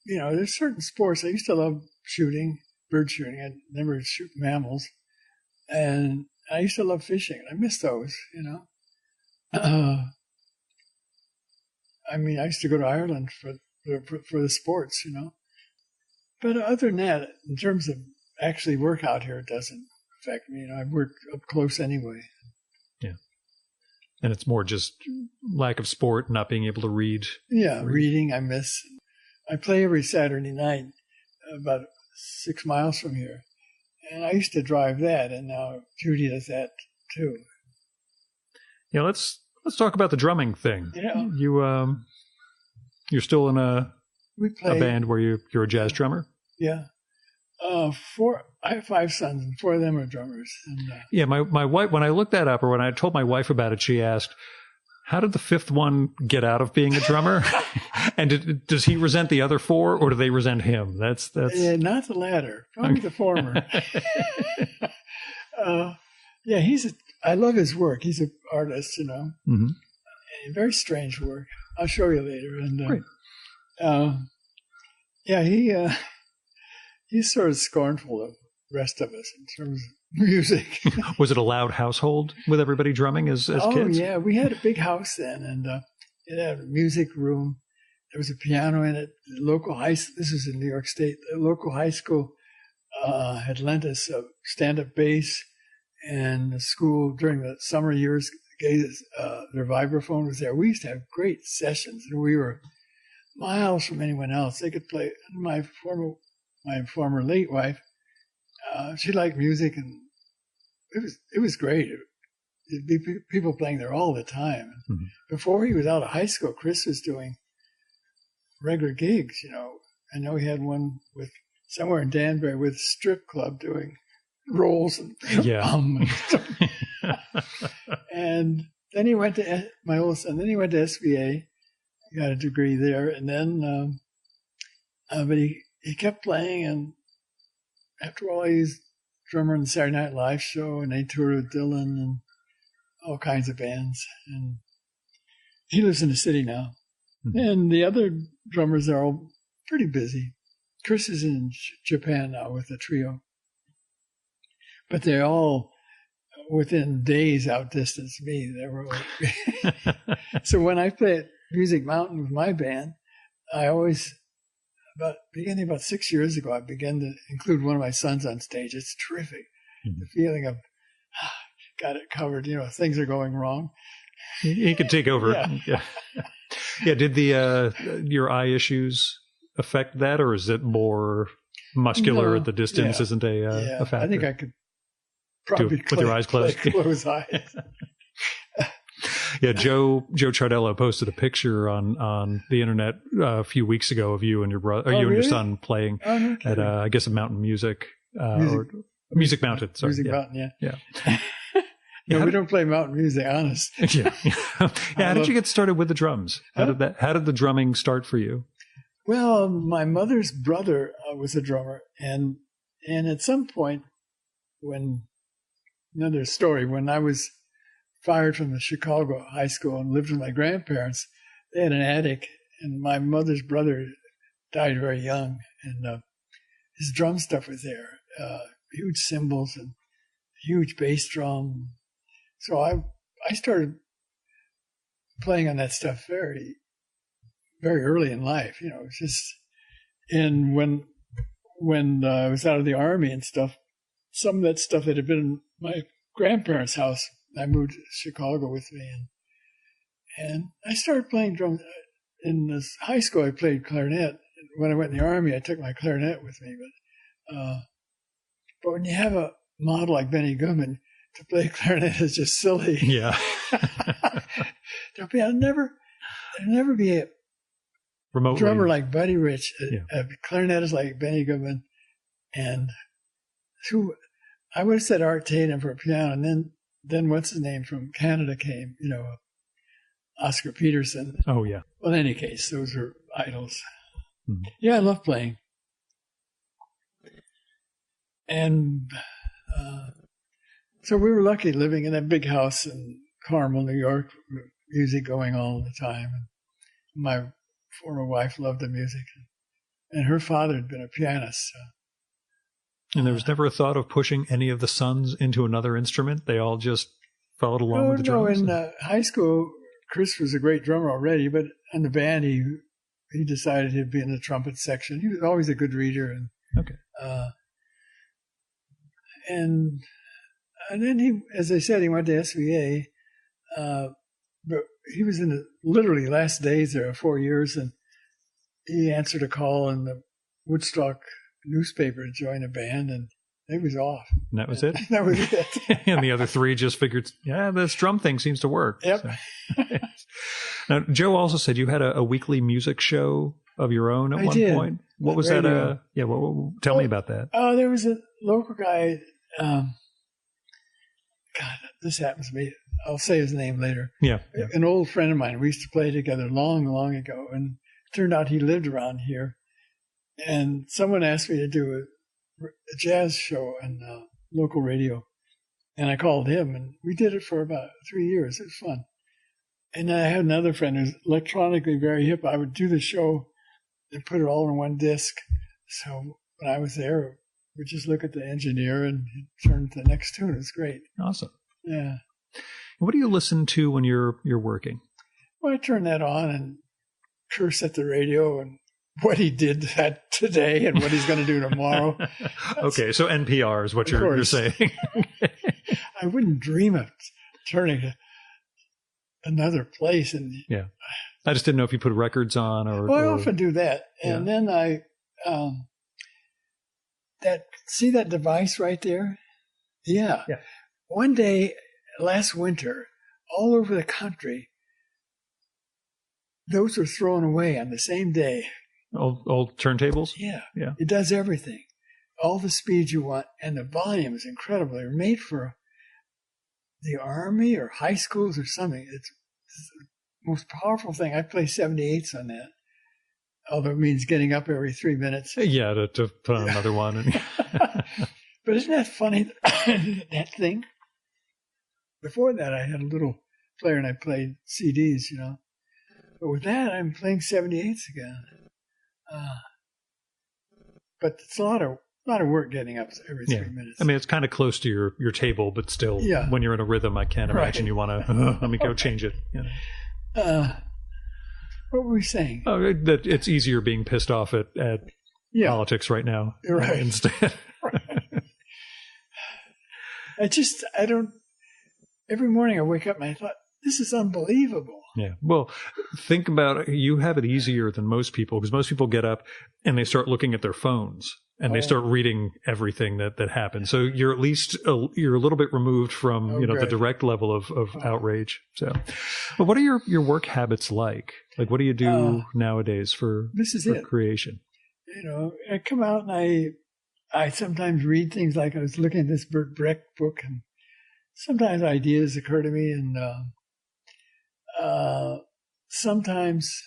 There's certain sports. I used to love shooting, bird shooting. I never shoot mammals. And I used to love fishing. I miss those, I used to go to Ireland for the sports, But other than that, in terms of actually work out here, it doesn't affect me. I work up close anyway. Yeah. And it's more just lack of sport, not being able to read. Yeah, reading I miss. I play every Saturday night about 6 miles from here. And I used to drive that, and now Judy does that too. Yeah, let's talk about the drumming thing. Yeah. You're still in a band where you're a jazz drummer? Yeah. I have 5 sons, and 4 of them are drummers. And, my wife, when I looked that up, or when I told my wife about it, she asked, how did the 5th one get out of being a drummer? And does he resent the other 4, or do they resent him? That's not the latter, probably the former. I love his work. He's an artist, Mm-hmm. And very strange work. I'll show you later. And Great. He's sort of scornful of the rest of us in terms of music. Was it a loud household with everybody drumming as kids? Oh, yeah. We had a big house then, and it had a music room. There was a piano in it. The local this is in New York State, the local high school had lent us a stand-up bass, and the school during the summer years gave us their vibraphone was there. We used to have great sessions, and we were miles from anyone else. They could play. My former late wife, she liked music, and it was great. It'd be people playing there all the time. Mm-hmm. Before he was out of high school, Chris was doing regular gigs. I know he had one with somewhere in Danbury with a strip club doing rolls and and then he went to my oldest son. Then he went to SVA, got a degree there, and then but he kept playing, and after all, he's drummer in the Saturday Night Live show, and they toured with Dylan and all kinds of bands. And he lives in the city now. Mm-hmm. And the other drummers are all pretty busy. Chris is in Japan now with a trio. But they all, within days, outdistance me. They were so when I play at Music Mountain with my band, I always, beginning about 6 years ago, I began to include one of my sons on stage. It's terrific. Mm-hmm. The feeling of, got it covered, things are going wrong. He could take over. Yeah. Yeah. Did your eye issues affect that, or is it more muscular at the distance? Isn't a factor? I think I could probably with your eyes closed. Close eyes. Yeah, Joe Chardello posted a picture on the internet a few weeks ago of you and your brother, and your son playing at I guess a Mountain Music or Music Mountain. Sorry, Music Mountain. Yeah. Yeah, we don't play mountain music, honest. Yeah. How did you get started with the drums? How did the drumming start for you? Well, my mother's brother was a drummer, and at some point, another story, when I was fired from the Chicago high school and lived with my grandparents, they had an attic, and my mother's brother died very young, and his drum stuff was there, huge cymbals and huge bass drum. So I started playing on that stuff very, very early in life. It was just, and when I was out of the Army and stuff, some of that stuff that had been in my grandparents' house, I moved to Chicago with me, and I started playing drums. In this high school, I played clarinet. When I went in the Army, I took my clarinet with me. But when you have a model like Benny Goodman, to play clarinet is just silly. Yeah. There'll never be a remotely drummer like Buddy Rich, a clarinetist like Benny Goodman, and I would have said Art Tatum for piano, and then what's his name from Canada came, Oscar Peterson. Oh, yeah. Well, in any case, those are idols. Mm-hmm. Yeah, I love playing. And so we were lucky living in that big house in Carmel, New York, with music going all the time. And my former wife loved the music. And her father had been a pianist. So. And there was never a thought of pushing any of the sons into another instrument? They all just followed along with the drums? No, in high school, Chris was a great drummer already, but in the band, he decided he'd be in the trumpet section. He was always a good reader. And, okay. And then he, as I said, he went to SVA, but he was in the literally last days there, 4 years, and he answered a call in the Woodstock newspaper to join a band, and it was off. And that was it? That was it. And the other three just figured, this drum thing seems to work. Yep. So. Now, Joe also said you had a weekly music show of your own at one point. What was that? Tell me about that. Oh, there was a local guy. God, this happens to me. I'll say his name later. Yeah. An old friend of mine. We used to play together long, long ago, and it turned out he lived around here. And someone asked me to do a jazz show on local radio, and I called him, and we did it for about 3 years. It was fun. And then I had another friend who's electronically very hip. I would do the show and put it all in one disc. So when I was there, we just look at the engineer and turn to the next tune. It's great. Awesome. Yeah. What do you listen to when you're working? Well, I turn that on and curse at the radio and what he did that today and what he's going to do tomorrow. Okay, so NPR is what you're saying. I wouldn't dream of turning to another place. And yeah, I just didn't know if you put records on or. Well, I often do that, and then I see that device right there. Yeah. One day last winter, all over the country, those were thrown away on the same day. Old turntables? Yeah. It does everything. All the speed you want, and the volume is incredible. They're made for the Army or high schools or something. It's the most powerful thing. I play 78s on that, although it means getting up every 3 minutes. Yeah, to put on another one. But isn't that funny, that thing? Before that, I had a little player and I played CDs, But with that, I'm playing 78s again. But it's a lot of work getting up every 3 minutes. I mean, it's kind of close to your table, but still, when you're in a rhythm, I can't imagine you want to, let me go change it. What were we saying? Oh, that it's easier being pissed off at politics right now. Right. Instead. I don't, every morning I wake up and I thought, this is unbelievable. Yeah. Well, think about it. You have it easier than most people because most people get up and they start looking at their phones and they start reading everything that happens. So you're at least you're a little bit removed from the direct level of outrage. So, but what are your work habits like? Like, what do you do nowadays for creation? I come out and I sometimes read things like I was looking at this Bert Brecht book, and sometimes ideas occur to me, and sometimes,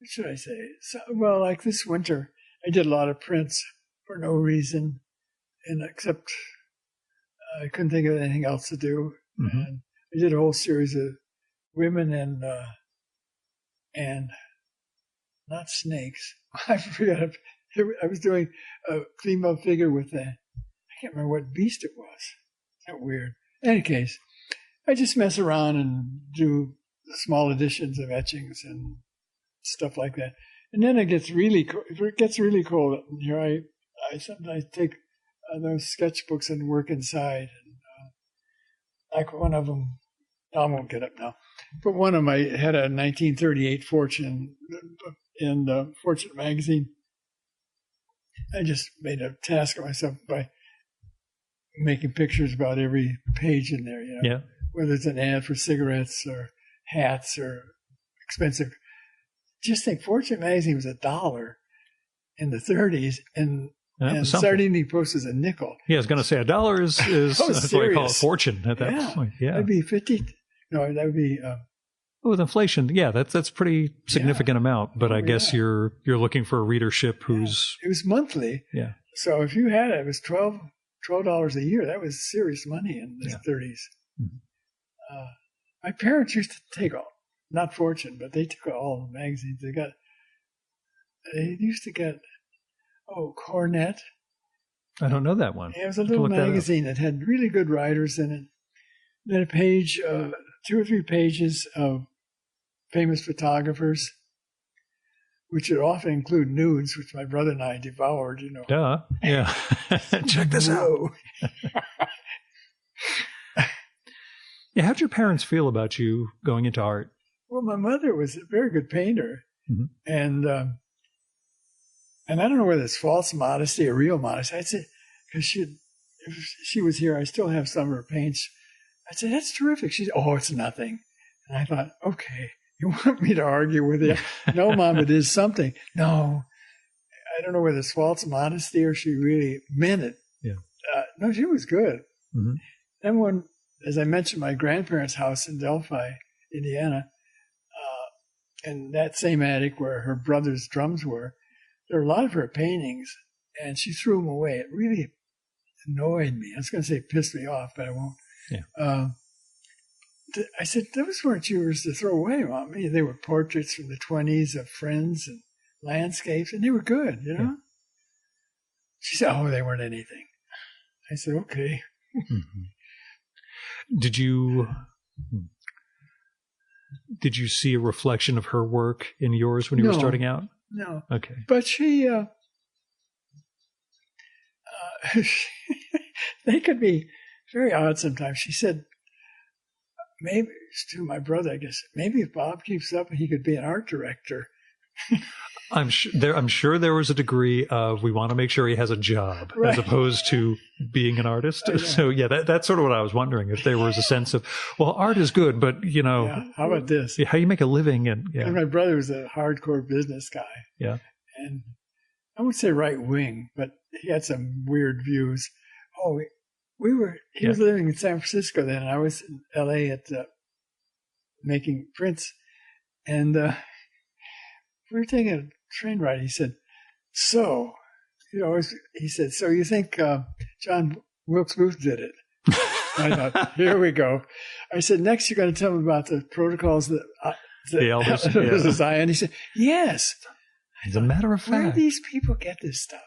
what should I say? Well, like this winter, I did a lot of prints for no reason, and except I couldn't think of anything else to do. Mm-hmm. And I did a whole series of women and not snakes. I forgot. I was doing a female figure with I can't remember what beast it was. Isn't that weird? In any case, I just mess around and do small editions of etchings and stuff like that. And then it gets really cold. If it gets really cold here, I sometimes take those sketchbooks and work inside. And like one of them, I won't get up now, but one of them I had a 1938 Fortune in Fortune magazine. I just made a task of myself by making pictures about every page in there, Yeah. Whether it's an ad for cigarettes or hats or expensive. Just think, Fortune magazine was $1 in the 30s, and Sardini Post was a nickel. Yeah, I was going to say $1 is that's what I call a fortune at that point. Yeah, that'd be 50. No, that would be. With inflation, yeah, that's pretty significant amount. But I guess you're looking for a readership who's it was monthly. Yeah. So if you had it, it was $12 a year. That was serious money in the 30s. Mm-hmm. My parents used to take not Fortune, but they took all the magazines. They used to get Cornet. I don't know that one. Yeah, it was a little magazine that had really good writers in it. Then a page, 2 or 3 pages of famous photographers, which would often include nudes, which my brother and I devoured, Duh. Yeah. Check this out. Yeah, how'd your parents feel about you going into art? Well, my mother was a very good painter. Mm-hmm. And I don't know whether it's false modesty or real modesty. I'd say, because if she was here, I still have some of her paints. I'd say, that's terrific. She said, it's nothing. And I thought, okay, you want me to argue with you? No, Mom, it is something. No, I don't know whether it's false modesty or she really meant it. Yeah. No, she was good. Mm-hmm. Then when, as I mentioned, my grandparents' house in Delphi, Indiana, in that same attic where her brother's drums were, there were a lot of her paintings, and she threw them away. It really annoyed me. I was going to say pissed me off, but I won't. Yeah. I said, those weren't yours to throw away, Mom. They were portraits from the 1920s of friends and landscapes, and they were good, Yeah. She said, they weren't anything. I said, okay. Mm-hmm. Did you see a reflection of her work in yours when you were starting out? No. Okay. But she, they could be very odd sometimes. She said, maybe, to my brother, I guess, maybe if Bob keeps up, he could be an art director. I'm sure there was a degree of we want to make sure he has a job as opposed to being an artist. So that's sort of what I was wondering, if there was a sense of, well, art is good, but how about this? How you make a living and my brother was a hardcore business guy. Yeah. And I wouldn't say right wing, but he had some weird views. He was living in San Francisco then, and I was in LA at making prints, and we were taking a train ride. He said, so you think John Wilkes Booth did it? I thought, here we go. I said, next you're going to tell me about the protocols that the elders society. And he said, yes. As a matter of fact, where do these people get this stuff?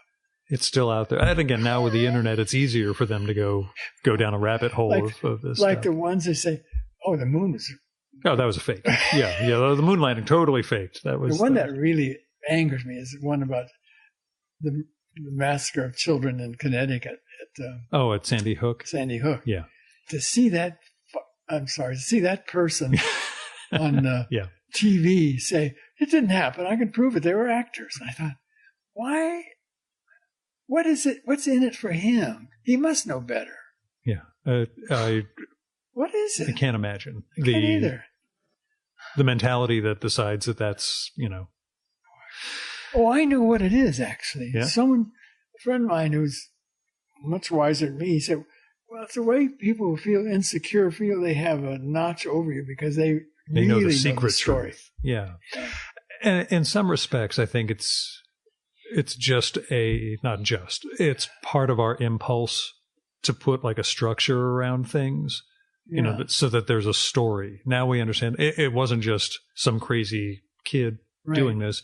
It's still out there. And again, now with the internet, it's easier for them to go down a rabbit hole of this like stuff. The ones that say, the moon is... Oh, that was a fake. Yeah. The moon landing, totally faked. That was the one that really angers me is the one about the massacre of children in Connecticut. At Sandy Hook. Sandy Hook. Yeah. to see that person on TV say, it didn't happen. I can prove it. They were actors. And I thought, why? What is it? What's in it for him? He must know better. Yeah. What is it? I can't imagine. I can't either. The mentality that decides that that's, Oh, I know what it is, actually. Yeah? A friend of mine who's much wiser than me, he said, well, it's the way people who feel insecure feel they have a notch over you because they really know the secret story. Truth. Yeah. And in some respects, I think it's it's part of our impulse to put like a structure around things, so that there's a story. Now we understand it wasn't just some crazy kid doing this.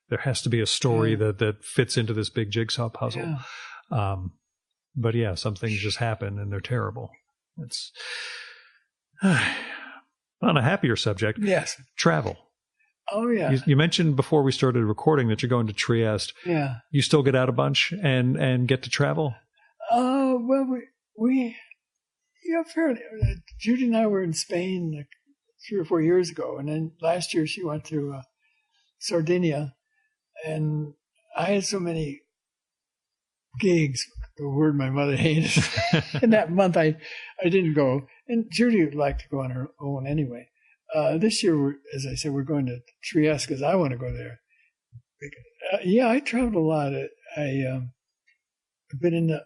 There has to be a story that fits into this big jigsaw puzzle. Yeah. But yeah, some things just happen and they're terrible. It's on a happier subject. Yes. Travel. Oh, yeah. You mentioned before we started recording that you're going to Trieste. Yeah. You still get out a bunch and get to travel? Well, we fairly. Judy and I were in Spain like 3 or 4 years ago. And then last year she went to Sardinia. And I had so many gigs, the word my mother hated. And that month I didn't go. And Judy would like to go on her own anyway. This year, as I said, we're going to Trieste because I want to go there. I traveled a lot. I've been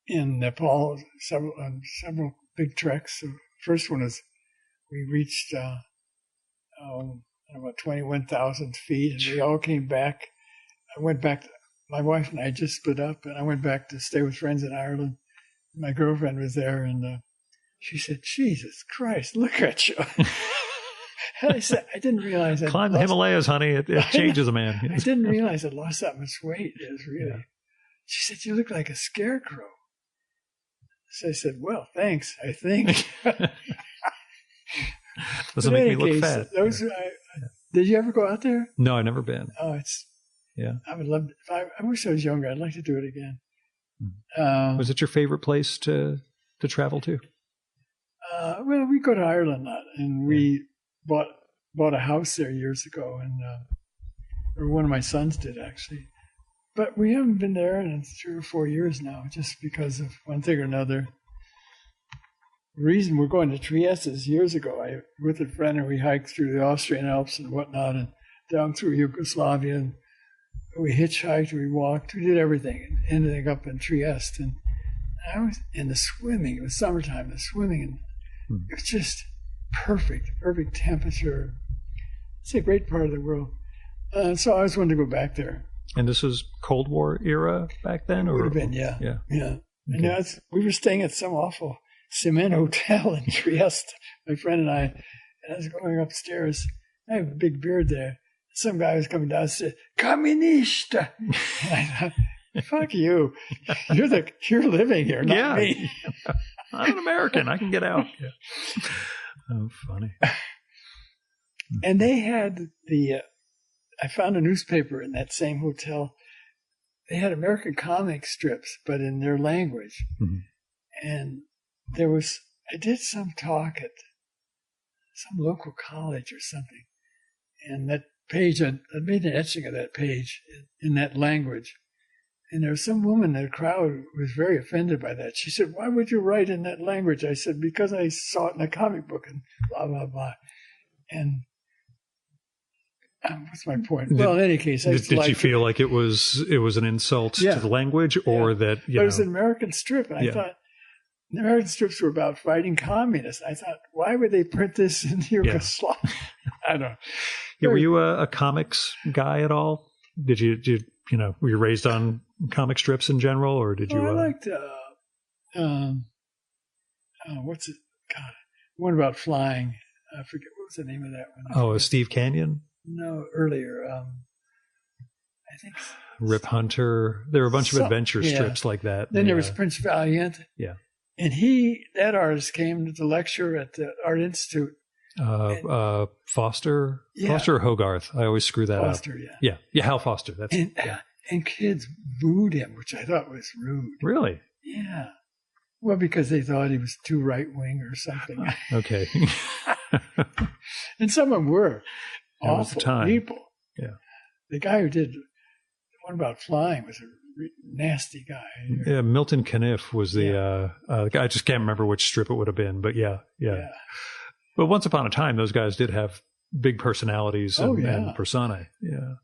in Nepal several big treks. The first one is we reached about 21,000 feet, and we all came back. I went back. My wife and I just split up, and I went back to stay with friends in Ireland. My girlfriend was there, and she said, "Jesus Christ, look at you!" And I said, "I didn't realize I climb the Himalayas, honey. It changes a man." I didn't realize I lost that much weight. It was really. Yeah. She said, "You look like a scarecrow." So I said, "Well, thanks. I think." Doesn't make me look fat. Did you ever go out there? No, I've never been. Oh, I would love. I wish I was younger. I'd like to do it again. Was it your favorite place to travel to? Well, we go to Ireland a lot, and we bought a house there years ago, and or one of my sons did actually. But we haven't been there in 3 or 4 years now, just because of one thing or another. The reason we're going to Trieste is years ago, I with a friend, and we hiked through the Austrian Alps and whatnot, and down through Yugoslavia, and we hitchhiked, we walked, we did everything, and ended up in Trieste. And I was in the swimming. It was summertime. The swimming, and it was just perfect temperature. It's a great part of the world. So I always wanted to go back there. And this was Cold War era back then, or would have been, yeah. Okay. And we were staying at some awful cement hotel in Trieste, my friend and I I was going upstairs. I have a big beard there. Some guy was coming down and said, "Communist." And I thought, fuck you. You're living here, not me. I'm an American. I can get out. Yeah. Oh, funny. And they had I found a newspaper in that same hotel. They had American comic strips, but in their language. Mm-hmm. And I did some talk at some local college or something. And that page, I made an etching of that page in that language. And there was some woman in the crowd who was very offended by that. She said, "Why would you write in that language?" I said, "Because I saw it in a comic book," and blah, blah, blah. And what's my point? Well, in any case, did you feel like it was an insult to the language, or that but it was an American strip, and I thought the American strips were about fighting communists. I thought, why would they print this in Yugoslavia? I don't know. Yeah, were you a comics guy at all? Did you were you raised on comic strips in general, or did you? I liked what's it? God, one about flying. I forget what was the name of that one. Steve Canyon. No, earlier. I think Rip Hunter. There were a bunch of adventure strips like that. Then there was Prince Valiant. Yeah. And that artist came to the lecture at the Art Institute. Foster or Hogarth. I always screw that Foster, up. Yeah. Yeah, Hal Foster. That's and kids booed him, which I thought was rude. Really? Yeah. Well, because they thought he was too right-wing or something. Okay. And some of them were That was the awful time. people. Yeah. The guy who did the one about flying was a nasty guy. Yeah, Milton Caniff was the guy. I just can't remember which strip it would have been, but yeah. But once upon a time, those guys did have big personalities and personae. Yeah.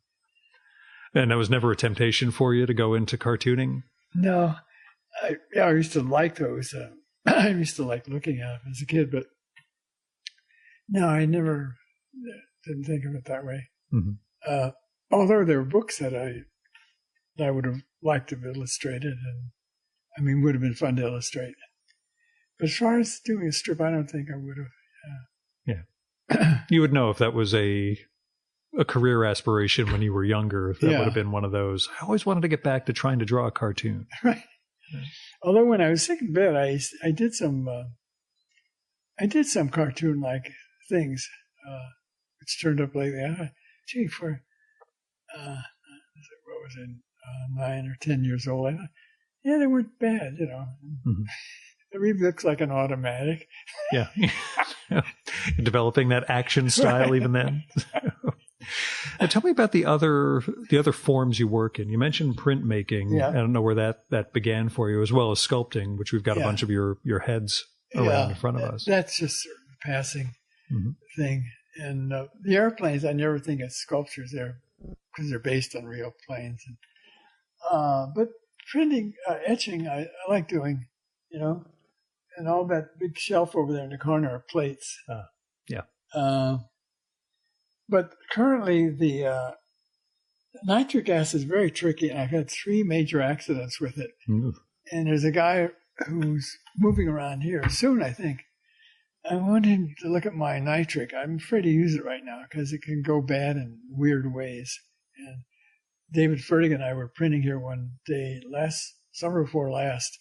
And that was never a temptation for you to go into cartooning? No. I used to like those. I used to like looking at them as a kid, but no, I never didn't think of it that way. Mm-hmm. Although there were books that I would have liked to have illustrated, and I mean, would have been fun to illustrate. But as far as doing a strip, I don't think I would have. Yeah. You would know if that was a career aspiration when you were younger, if that would have been one of those. I always wanted to get back to trying to draw a cartoon. Right. Although when I was sick in bed, I did some cartoon-like things, which turned up lately. Gee, for what was it, 9 or 10 years old, I thought, yeah, they weren't bad, you know. Mm-hmm. It really looks like an automatic. Yeah. Developing that action style even then. Now, tell me about the other forms you work in. You mentioned printmaking. Yeah. I don't know where that began for you, as well as sculpting, which we've got a bunch of your heads around in front of us. That's just sort of a passing thing. And the airplanes, I never think of sculptures there because they're based on real planes. But printing, etching, I like doing, you know, and all that big shelf over there in the corner are plates. But currently the nitric acid is very tricky. I've had 3 major accidents with it. Mm. And there's a guy who's moving around here soon, I think. I want him to look at my nitric. I'm afraid to use it right now because it can go bad in weird ways. And David Fertig and I were printing here one day summer before last,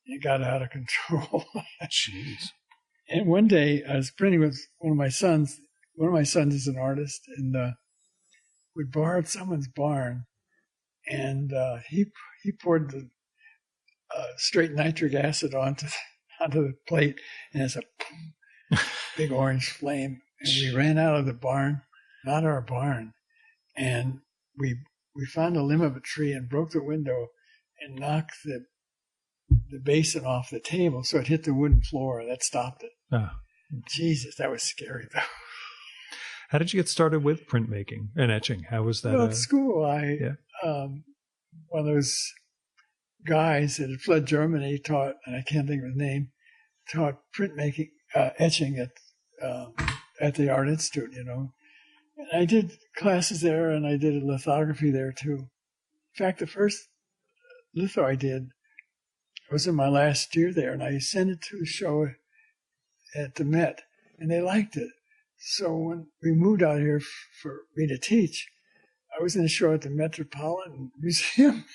and it got out of control. Jeez. And one day I was printing with one of my sons. One of my sons is an artist, and we borrowed someone's barn, and he poured the straight nitric acid onto the plate, and it's a big orange flame. And we ran out of the barn, not our barn, and we found a limb of a tree and broke the window and knocked the basin off the table, so it hit the wooden floor. That stopped it. Oh. Jesus, that was scary though. How did you get started with printmaking and etching? How was that? Well, at school, one of those guys that had fled Germany taught, and I can't think of his name, taught printmaking, etching at the Art Institute, you know. And I did classes there, and I did lithography there too. In fact, the first litho I did was in my last year there, and I sent it to a show at the Met, and they liked it. So when we moved out here for me to teach, I was in a show at the Metropolitan Museum,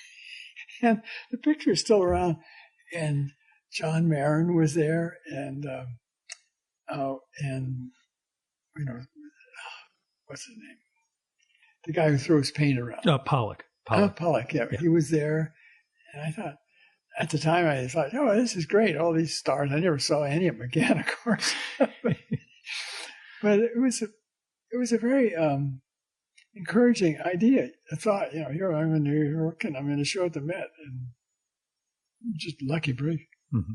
and the picture is still around. And John Marin was there, and you know, what's his name? The guy who throws paint around. Pollock. Pollock, yeah. He was there, and I thought, at the time, I thought, oh, this is great, all these stars. I never saw any of them again, of course. But it was a very encouraging idea. I thought, you know, here I'm in New York and I'm in a show at the Met, and just lucky break. Mm-hmm.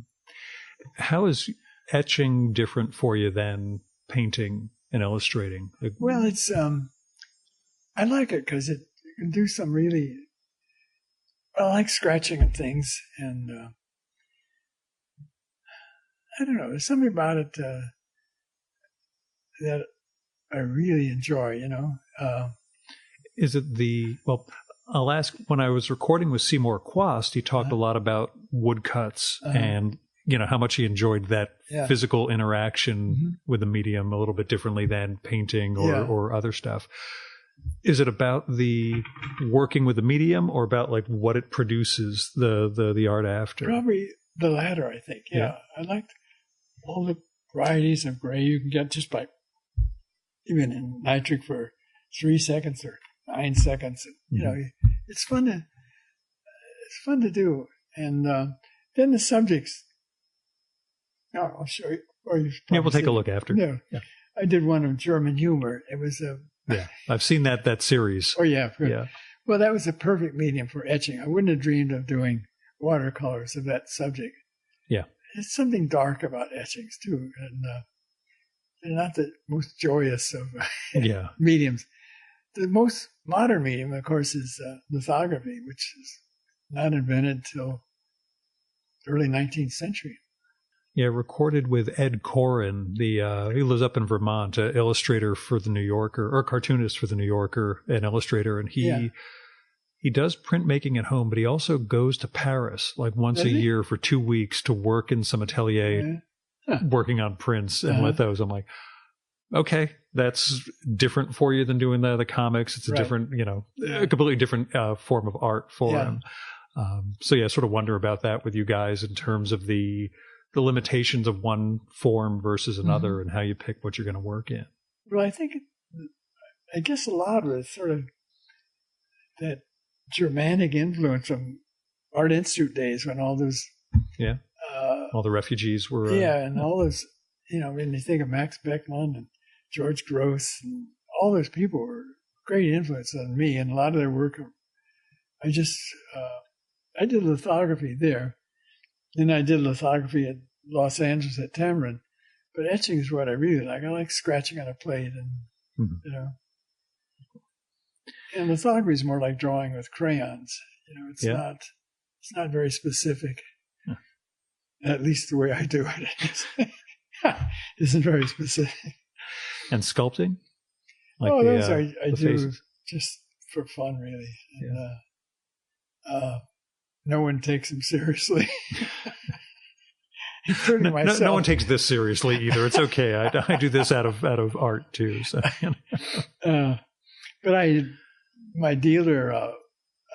How is etching different for you than painting and illustrating? Well, it's I like it because it can do some really. I like scratching at things, and I don't know. There's something about it that I really enjoy, you know. Is it I'll ask, when I was recording with Seymour Quast, he talked a lot about woodcuts and, you know, how much he enjoyed that physical interaction with the medium a little bit differently than painting or other stuff. Is it about the working with the medium or about like what it produces, the art after? Probably the latter, I think. Yeah. I liked all the varieties of gray you can get just by even in nitric for 3 seconds or 9 seconds. You know, it's fun to do. And then the subjects No, I'll show you. Or we'll take a look after. Yeah. I did one of German humor. It was yeah, I've seen that series. Oh, yeah. Good. Yeah. Well, that was a perfect medium for etching. I wouldn't have dreamed of doing watercolors of that subject. Yeah. There's something dark about etchings, too. And they're not the most joyous of mediums. The most modern medium, of course, is lithography, which is not invented till the early 19th century. Yeah, recorded with Ed Corin. He lives up in Vermont, an illustrator for the New Yorker, or cartoonist for the New Yorker, an illustrator, and he does printmaking at home, but he also goes to Paris like once a year for 2 weeks to work in some atelier, working on prints and lithos. I'm like, okay, that's different for you than doing the comics. It's a different, a completely different form of art for him. So yeah, I sort of wonder about that with you guys in terms of the limitations of one form versus another and how you pick what you're going to work in. Well, I guess a lot of it is sort of that Germanic influence from Art Institute days when all those... all the refugees were... and all those, when you think of Max Beckmann and George Gross, and all those people were great influence on me, and a lot of their work, I did lithography there. Then I did lithography at Los Angeles at Tamron. But etching is what I really like. I like scratching on a plate and, And lithography is more like drawing with crayons. It's not very specific. Yeah. At least the way I do it isn't very specific. And sculpting? Those I do faces. Just for fun, really. And, no one takes them seriously. Including myself. No one takes this seriously either. It's okay. I do this out of art too. So. But my dealer,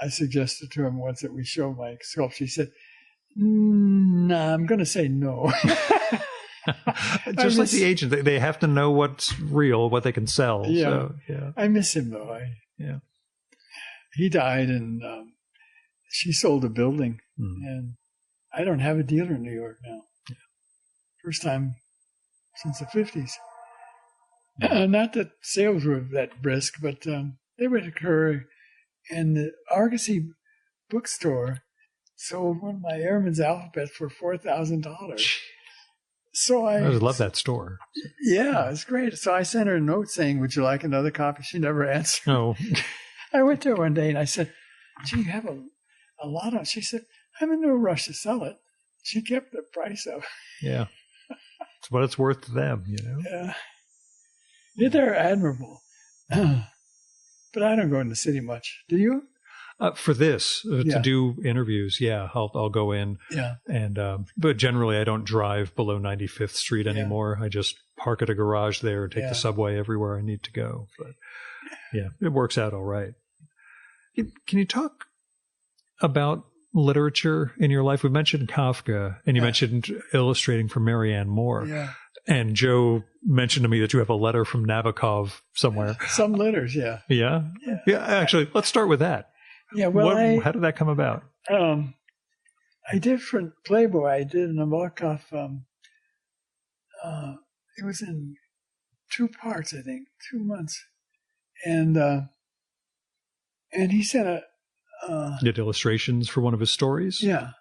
I suggested to him once that we show my sculpture. He said, "Nah, I'm going to say no." Just like the agent, they have to know what's real, what they can sell. Yeah, so, I miss him though. He died, and she sold a building, and I don't have a dealer in New York now. First time since the 50s. Not that sales were that brisk, but they would occur. And the Argosy bookstore sold one of my Airman's alphabets for $4,000. So I just love that store. Yeah, it's great. So I sent her a note saying, "Would you like another copy?" She never answered. Oh. I went to her one day and I said, "Gee, you have a lot of..." She said, "I'm in no rush to sell it." She kept the price up. Yeah. It's what it's worth to them, Yeah, they're admirable. But I don't go in the city much. Do you? For this, to do interviews, I'll go in. Yeah. And but generally, I don't drive below 95th Street anymore. I just park at a garage there and take the subway everywhere I need to go. But it works out all right. Can you talk about literature in your life? We mentioned Kafka, and you mentioned illustrating for Marianne Moore. Yeah. And Joe mentioned to me that you have a letter from Nabokov somewhere. Some letters, yeah. Yeah? Yeah, actually, let's start with that. Yeah, well, how did that come about? I did for Playboy. I did Nabokov. It was in 2 parts, I think, 2 months, and he sent a. Did illustrations for one of his stories? Yeah.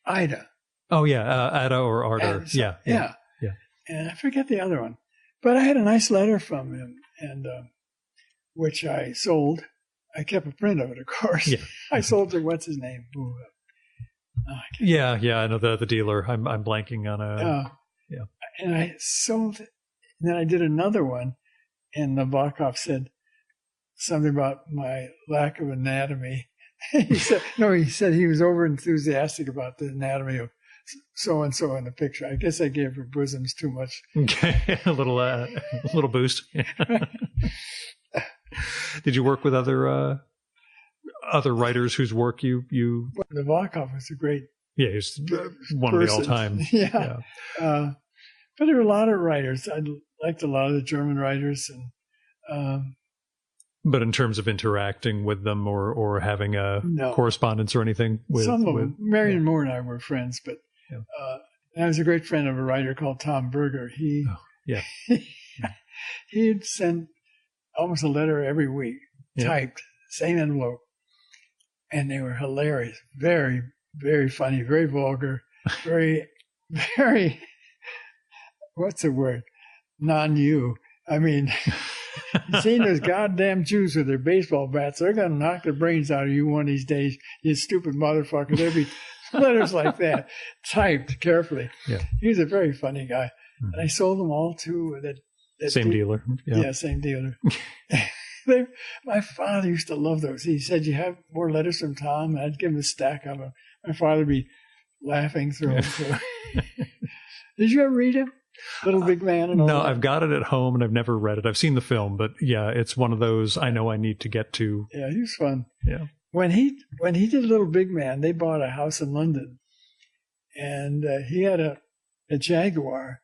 Ida. Oh yeah, Ada or Arter. Yeah. And I forget the other one, but I had a nice letter from him, and which I sold. I kept a print of it, of course. Yeah. I sold to what's his name? I know the dealer. I'm blanking on a. And I sold it. And then I did another one, and Nabokov said something about my lack of anatomy. He said he was over enthusiastic about the anatomy of so and so in the picture. I guess I gave her bosoms too much. Okay, a little boost. Did you work with other writers whose work you? Nabokov was a great. Yeah, he's one of the all-time. Yeah. But there were a lot of writers. I liked a lot of the German writers, and But in terms of interacting with them or having a correspondence or anything with some of them, Marion Moore and I were friends, but I was a great friend of a writer called Tom Berger. He'd send almost a letter every week, typed, same envelope, and they were hilarious, very, very funny, very vulgar, very, very, what's the word? Non-you. I mean, you seen those goddamn Jews with their baseball bats? They're going to knock the brains out of you one of these days, you stupid motherfucker. There'd be letters like that, typed carefully. Yeah. He was a very funny guy. Mm-hmm. And I sold them all to that same dealer. Yeah, same dealer. My father used to love those. He said, "You have more letters from Tom?" And I'd give him a stack of them. My father would be laughing through them. So. Did you ever read him? Little Big Man and all that? I've got it at home and I've never read it. I've seen the film, but it's one of those I know I need to get to. Yeah, he was fun. Yeah. When he did Little Big Man, they bought a house in London, and he had a Jaguar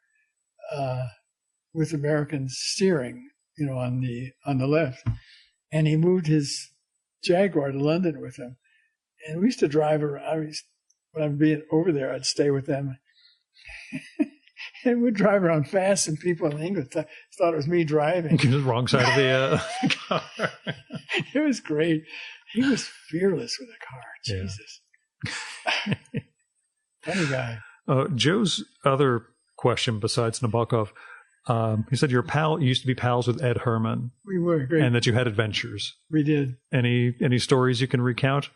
with American steering, on the left, and he moved his Jaguar to London with him, and we used to drive around. When I'd be over there, I'd stay with them. And we'd drive around fast, and people in England thought it was me driving. The wrong side of the car. It was great. He was fearless with a car. Jesus. Yeah. Funny guy. Joe's other question besides Nabokov, he said you used to be pals with Ed Herman. We were, great. And that you had adventures. We did. Any stories you can recount?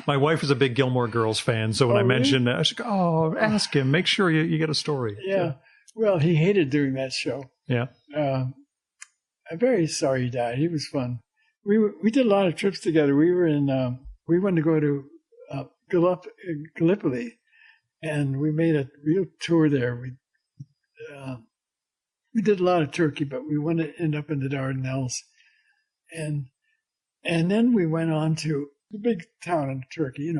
My wife is a big Gilmore Girls fan, so when I mentioned that, she's like, ask him. Make sure you get a story. Yeah. Well, he hated doing that show. Yeah. I'm very sorry he died. He was fun. We did a lot of trips together. We were we wanted to go to Gallipoli, and we made a real tour there. We did a lot of Turkey, but we wanted to end up in the Dardanelles. And then we went on to the big town in Turkey,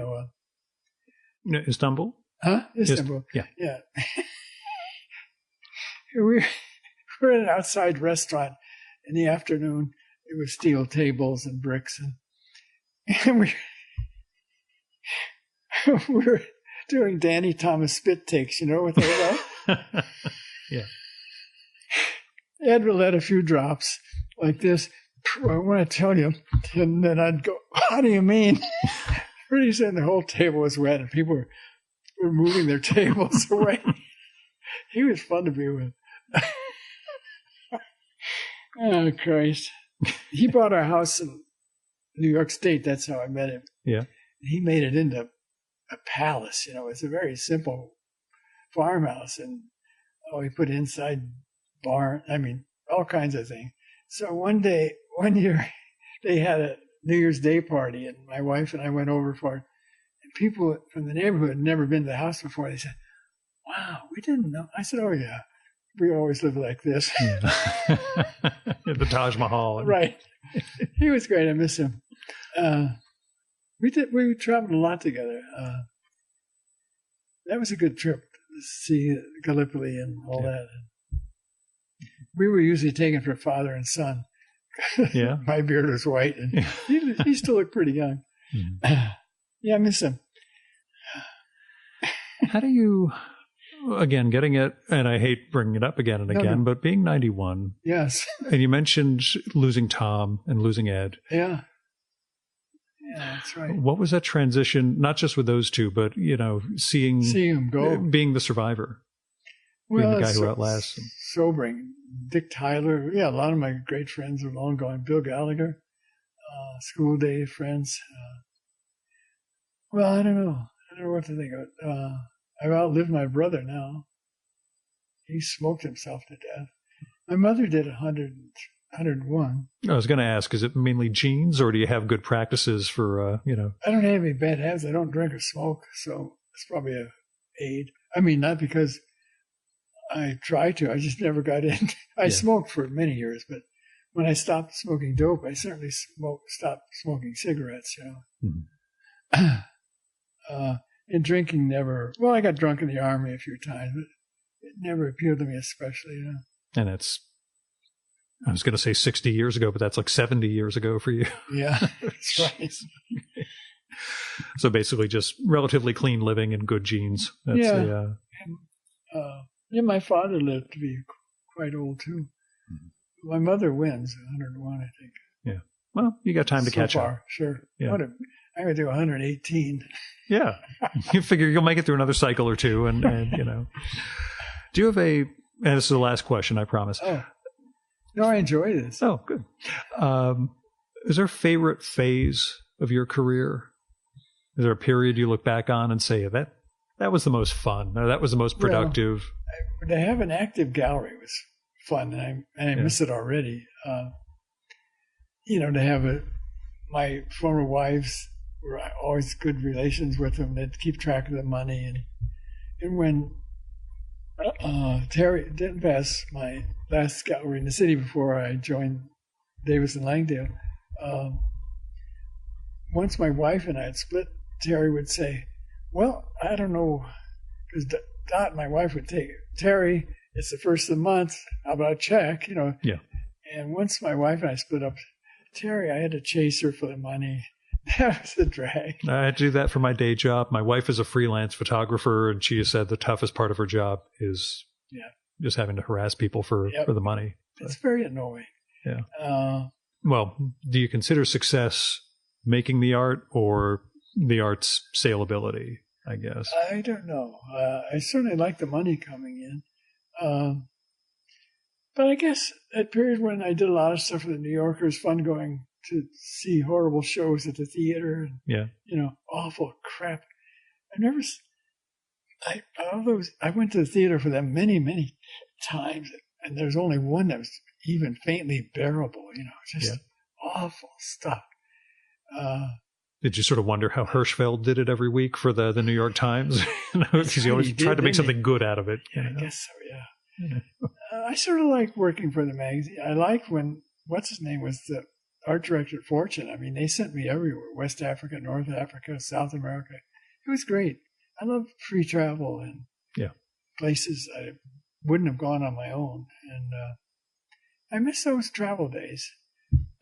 Istanbul? Huh? Istanbul. Yeah. We were at an outside restaurant in the afternoon. It was steel tables and bricks. And we were doing Danny Thomas spit takes, what they were? Yeah. Ed would let a few drops like this. I want to tell you. And then I'd go, how do you mean? Pretty soon the whole table was wet and people were moving their tables away. He was fun to be with. Oh, Christ. He bought our house in New York State. That's how I met him. Yeah. He made it into a palace. It's a very simple farmhouse. And he put inside barn. I mean, all kinds of things. So one year, they had a New Year's Day party, and my wife and I went over for it. And people from the neighborhood had never been to the house before. They said, "Wow, we didn't know." I said, "Oh yeah, we always live like this." Yeah. The Taj Mahal. Right. He was great. I miss him. We traveled a lot together. That was a good trip to see Gallipoli and all that. We were usually taken for father and son. Yeah. My beard was white, and he still looked pretty young. Mm. Yeah, I miss him. How do you, again, getting it, and I hate bringing it up again and again, but being 91. Yes. And you mentioned losing Tom and losing Ed. Yeah. Yeah, that's right. What was that transition, not just with those two, but, seeing him go. Being the survivor. Being the guy who outlasts. Sobering. Dick Tyler. Yeah, a lot of my great friends are long gone. Bill Gallagher. School day friends. Well, I don't know. I don't know what to think of it. I've outlived my brother now. He smoked himself to death. My mother did 101. I was going to ask, is it mainly genes, or do you have good practices for, I don't have any bad habits. I don't drink or smoke, so it's probably a aid. I mean, not because I tried to. I just never got in. I smoked for many years, but when I stopped smoking dope, I certainly stopped smoking cigarettes, Mm-hmm. And drinking never. Well, I got drunk in the Army a few times, but it never appealed to me especially, And it's I was going to say 60 years ago, but that's like 70 years ago for you. Yeah, that's right. So basically just relatively clean living and good genes. That's yeah. My father lived to be quite old too. Mm-hmm. My mother wins, 101, I think. Yeah. Well, you got time to catch up. Sure. Yeah. I'm going to do 118. Yeah. You figure you'll make it through another cycle or two. And you know, do you have and this is the last question, I promise. Oh, no, I enjoy this. Oh, good. Is there a favorite phase of your career? Is there a period you look back on and say that was the most fun, or that was the most productive? Well, to have an active gallery was fun, and I miss it already. You know, to have my former wives were always good relations with them. They'd keep track of the money, and when Terry didn't pass my last gallery in the city before I joined Davis and Langdale. Once my wife and I had split, Terry would say, well, I don't know, because Dot, my wife, would take, Terry, it's the first of the month, how about a check, you know? Yeah. And once my wife and I split up, Terry, I had to chase her for the money. That was a drag. I do that for my day job. My wife is a freelance photographer, and she has said the toughest part of her job is just having to harass people for the money. It's very annoying. Yeah. Well, do you consider success making the art or the art's saleability, I guess? I don't know. I certainly like the money coming in. But I guess that period when I did a lot of stuff with the New Yorker, it was fun going to see horrible shows at the theater. And, you know, awful crap. I went to the theater for them many, many times, and there's only one that was even faintly bearable, you know, just awful stuff. Did you sort of wonder how Hirschfeld did it every week for the New York Times? Because he always tried to make something good out of it. Yeah, I guess so, yeah. I sort of like working for the magazine. I like when, what's his name, was the art director at Fortune. I mean, they sent me everywhere, West Africa, North Africa, South America. It was great. I love free travel and places I wouldn't have gone on my own. And I miss those travel days.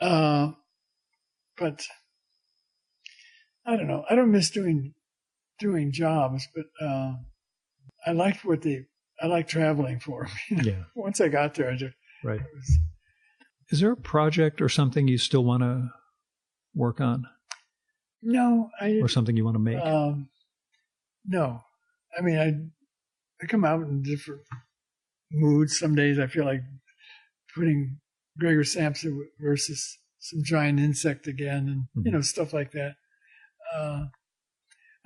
But I don't know. I don't miss doing jobs, but I liked I like traveling for them. You know? Yeah. Once I got there, I just right. Is there a project or something you still want to work on? No, or something you want to make? No, I mean I come out in different moods. Some days I feel like putting Gregor Samsa versus some giant insect again, and you know, stuff like that.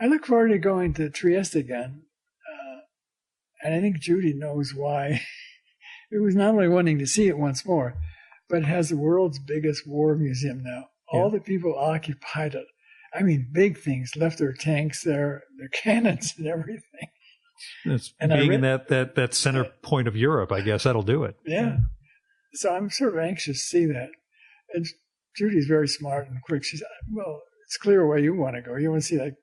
I look forward to going to Trieste again. And I think Judy knows why. It was not only wanting to see it once more, but it has the world's biggest war museum now. All the people occupied it. I mean, big things, left their tanks there, their cannons and everything. It's being in that center point of Europe, I guess that'll do it. Yeah. So I'm sort of anxious to see that. And Judy's very smart and quick. She said, well, it's clear where you want to go. You want to see that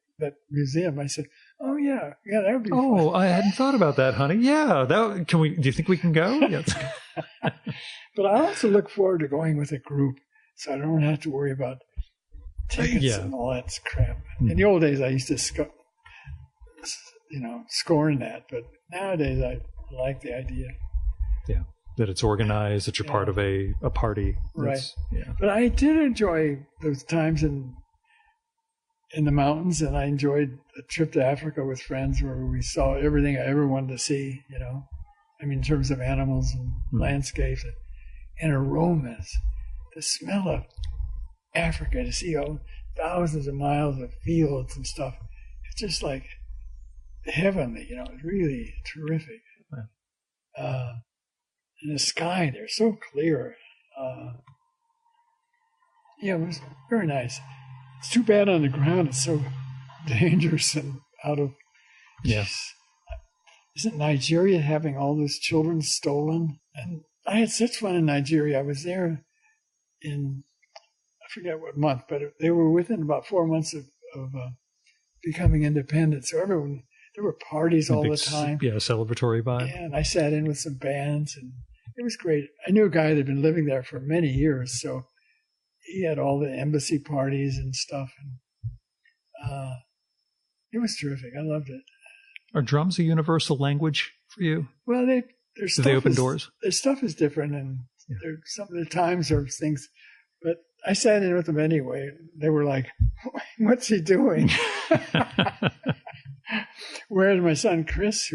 museum. I said, oh, yeah, that would be fun. Oh, I hadn't thought about that, honey. Yeah, do you think we can go? Yes. But I also look forward to going with a group, so I don't have to worry about tickets and all that crap. In the old days, I used to scorn that, but nowadays I like the idea. Yeah, that it's organized, that you're part of a party. Right. Yeah. But I did enjoy those times in the mountains, and I enjoyed a trip to Africa with friends where we saw everything I ever wanted to see, you know. I mean, in terms of animals and landscapes and aromas. The smell of Africa, to see all thousands of miles of fields and stuff. It's just like heavenly, you know. It's really terrific. Wow. And the sky, they're so clear. It was very nice. It's too bad on the ground. It's so dangerous and out of... Yeah. Isn't Nigeria having all those children stolen? And I had such fun in Nigeria. I was there in, I forget what month, but they were within about 4 months of becoming independent. So there were parties all the time. Yeah, celebratory vibe. Yeah, and I sat in with some bands, and It was great. I knew a guy that had been living there for many years, so he had all the embassy parties and stuff. And it was terrific. I loved it. Are drums a universal language for you? Well, do they open doors? Their stuff is different, and some of the times are things. But I sat in with them anyway. They were like, "What's he doing?" Whereas my son Chris,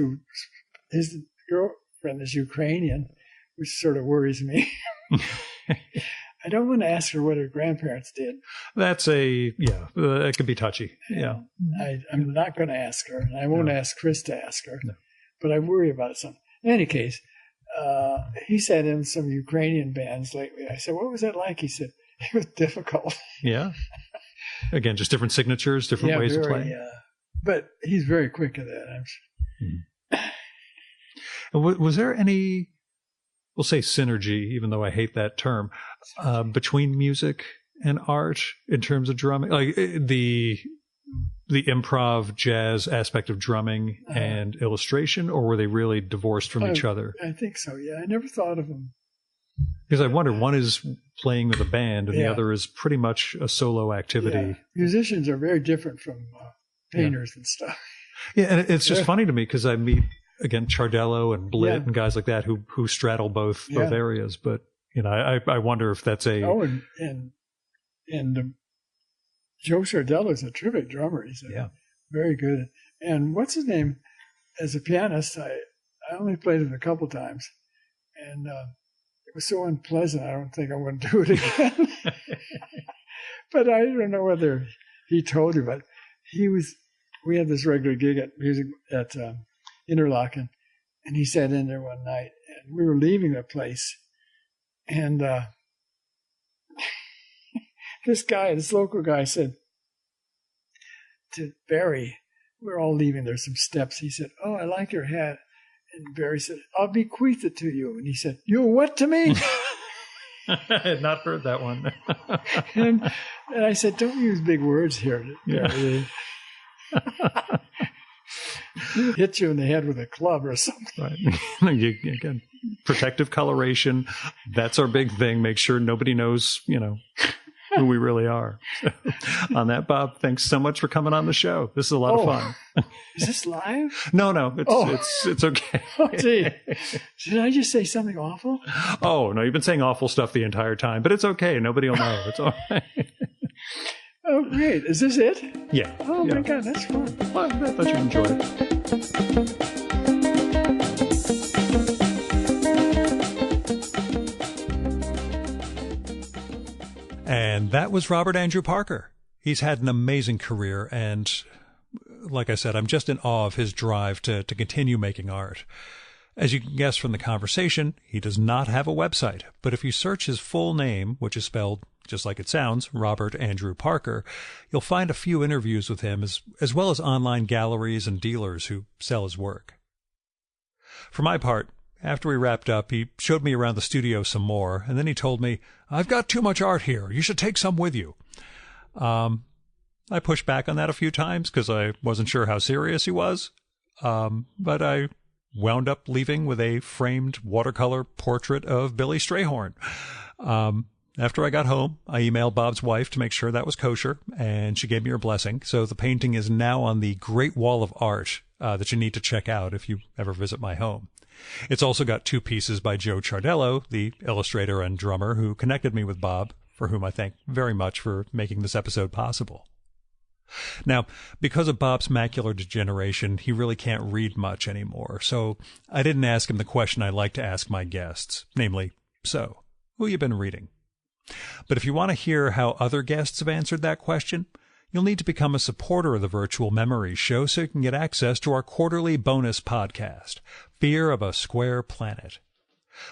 his girlfriend is Ukrainian, which sort of worries me. I don't want to ask her what her grandparents did. That's it could be touchy. Yeah. I'm not going to ask her, and I won't ask Chris to ask her, but I worry about something. In any case, he sat in some Ukrainian bands lately. I said, "What was that like?" He said, "It was difficult." Yeah. Again, just different signatures, different ways of playing. Yeah. But he's very quick at that, I'm sure. And was there any, we'll say synergy, even though I hate that term, between music and art in terms of drumming? Like the improv jazz aspect of drumming and illustration, or were they really divorced from each other? I think so, yeah. I never thought of them. Because I wonder, one is playing with a band and the other is pretty much a solo activity. Yeah. Musicians are very different from painters and stuff. Yeah, and it's just funny to me because I meet, again, Chardello and Blitt and guys like that who straddle both areas. But, I wonder if that's a... Oh, and Joe Chardello is a terrific drummer. He's very good. And what's his name? As a pianist, I only played him a couple times. And it was so unpleasant, I don't think I want to do it again. But I don't know whether he told you, but we had this regular gig at Interlaken, and he sat in there one night, and we were leaving the place, and this local guy said to Barry, we're all leaving, there's some steps, he said, "Oh, I like your hat." And Barry said, "I'll bequeath it to you." And he said, "You what to me?" I had not heard that one. and I said, "Don't use big words here, Barry." He'll hit you in the head with a club or something. Right. Again, protective coloration. That's our big thing. Make sure nobody knows, who we really are. So, on that, Bob, thanks so much for coming on the show. This is a lot of fun. Is this live? No, it's okay. Oh, gee. Did I just say something awful? Oh, no, you've been saying awful stuff the entire time, but it's okay. Nobody will know. It's all right. Oh, great. Is this it? Yeah. Oh, my God, that's fun. Well, I thought you'd enjoy it. And that was Robert Andrew Parker. He's had an amazing career, and like I said, I'm just in awe of his drive to continue making art. As you can guess from the conversation, he does not have a website, but if you search his full name, which is spelled just like it sounds, Robert Andrew Parker, you'll find a few interviews with him as well as online galleries and dealers who sell his work. For my part, after we wrapped up, he showed me around the studio some more, and then he told me, "I've got too much art here. You should take some with you." I pushed back on that a few times because I wasn't sure how serious he was, but I wound up leaving with a framed watercolor portrait of Billy Strayhorn. After I got home, I emailed Bob's wife to make sure that was kosher, and she gave me her blessing. So the painting is now on the Great Wall of Art that you need to check out if you ever visit my home. It's also got 2 pieces by Joe Chardello, the illustrator and drummer who connected me with Bob, for whom I thank very much for making this episode possible. Now, because of Bob's macular degeneration, he really can't read much anymore, so I didn't ask him the question I like to ask my guests, namely, "So, who you been reading?" But if you want to hear how other guests have answered that question, you'll need to become a supporter of the Virtual Memories Show so you can get access to our quarterly bonus podcast, Fear of a Square Planet.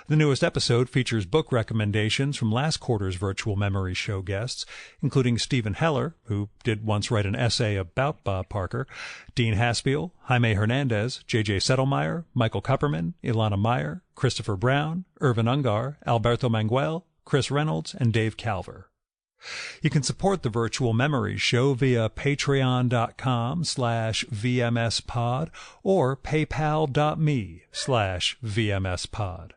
The newest episode features book recommendations from last quarter's Virtual Memories Show guests, including Stephen Heller, who did once write an essay about Bob Parker, Dean Haspiel, Jaime Hernandez, J.J. Settlemeyer, Michael Kupperman, Ilana Meyer, Christopher Brown, Irvin Ungar, Alberto Manguel, Chris Reynolds, and Dave Calver. You can support the Virtual Memories Show via patreon.com/VMSpod or paypal.me/VMSpod.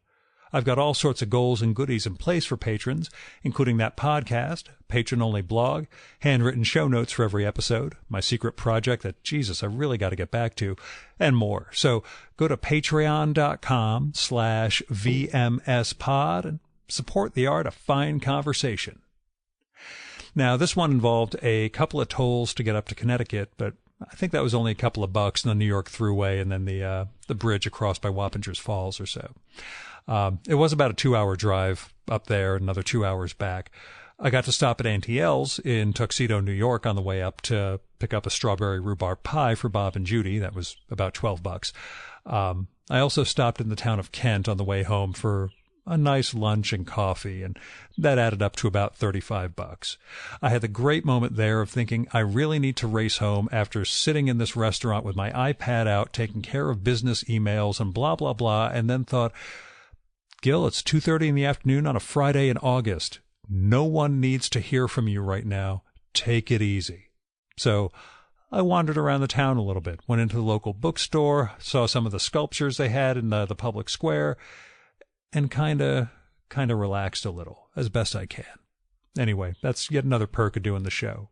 I've got all sorts of goals and goodies in place for patrons, including that podcast, patron-only blog, handwritten show notes for every episode, my secret project that, Jesus, I really got to get back to, and more. So go to patreon.com/VMSpod and support the art of fine conversation. Now, this one involved a couple of tolls to get up to Connecticut, but I think that was only a couple of bucks on the New York Thruway and then the bridge across by Wappingers Falls or so. It was about a 2-hour drive up there, another 2 hours back. I got to stop at Auntie Elle's in Tuxedo, New York on the way up to pick up a strawberry rhubarb pie for Bob and Judy. That was about $12. I also stopped in the town of Kent on the way home for a nice lunch and coffee, and that added up to about $35. I had the great moment there of thinking I really need to race home after sitting in this restaurant with my iPad out, taking care of business emails and blah, blah, blah, and then thought, Gil, it's 2:30 in the afternoon on a Friday in August. No one needs to hear from you right now. Take it easy. So I wandered around the town a little bit, went into the local bookstore, saw some of the sculptures they had in the public square, and kind of relaxed a little, as best I can. Anyway, that's yet another perk of doing the show.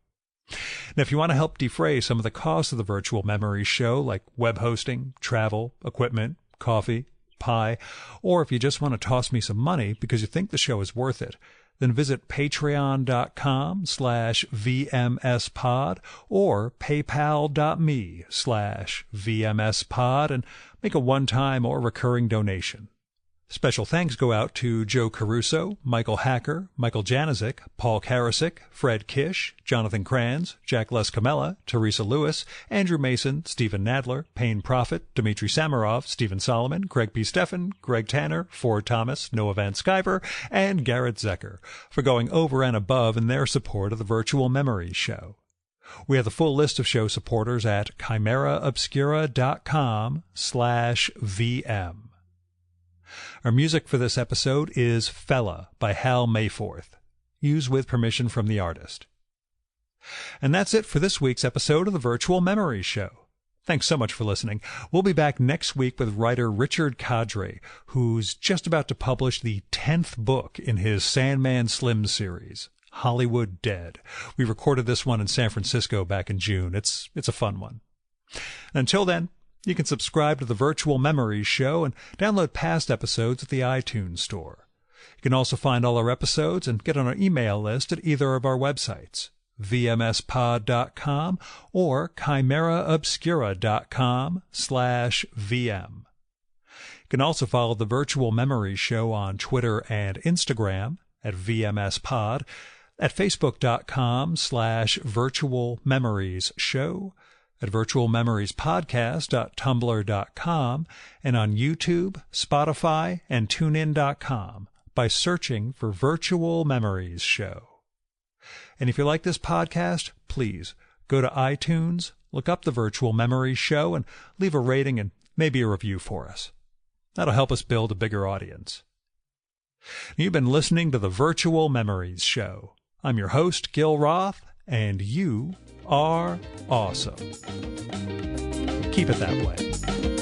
Now, if you want to help defray some of the costs of the Virtual Memories show, like web hosting, travel, equipment, coffee, pie, or if you just want to toss me some money because you think the show is worth it, then visit patreon.com/VMSpod or paypal.me/VMSpod and make a one-time or recurring donation. Special thanks go out to Joe Caruso, Michael Hacker, Michael Janizik, Paul Karasik, Fred Kish, Jonathan Kranz, Jack Lescamella, Teresa Lewis, Andrew Mason, Stephen Nadler, Payne Prophet, Dmitry Samarov, Stephen Solomon, Craig P. Steffen, Greg Tanner, Ford Thomas, Noah Van Skyver, and Garrett Zecker for going over and above in their support of the Virtual Memories show. We have the full list of show supporters at chimeraobscura.com/VM. Our music for this episode is Fella by Hal Mayforth, used with permission from the artist. And that's it for this week's episode of the Virtual Memories Show. Thanks so much for listening. We'll be back next week with writer Richard Cadre, who's just about to publish the 10th book in his Sandman Slim series, Hollywood Dead. We recorded this one in San Francisco back in June. It's a fun one. Until then, you can subscribe to the Virtual Memories Show and download past episodes at the iTunes Store. You can also find all our episodes and get on our email list at either of our websites, vmspod.com or chimeraobscura.com/VM. You can also follow the Virtual Memories Show on Twitter and Instagram at VMSpod, at facebook.com/virtualmemoriesshow, at virtualmemoriespodcast.tumblr.com, and on YouTube, Spotify, and TuneIn.com by searching for Virtual Memories Show. And if you like this podcast, please go to iTunes, look up the Virtual Memories Show, and leave a rating and maybe a review for us. That'll help us build a bigger audience. You've been listening to the Virtual Memories Show. I'm your host, Gil Roth, and you are awesome. Keep it that way.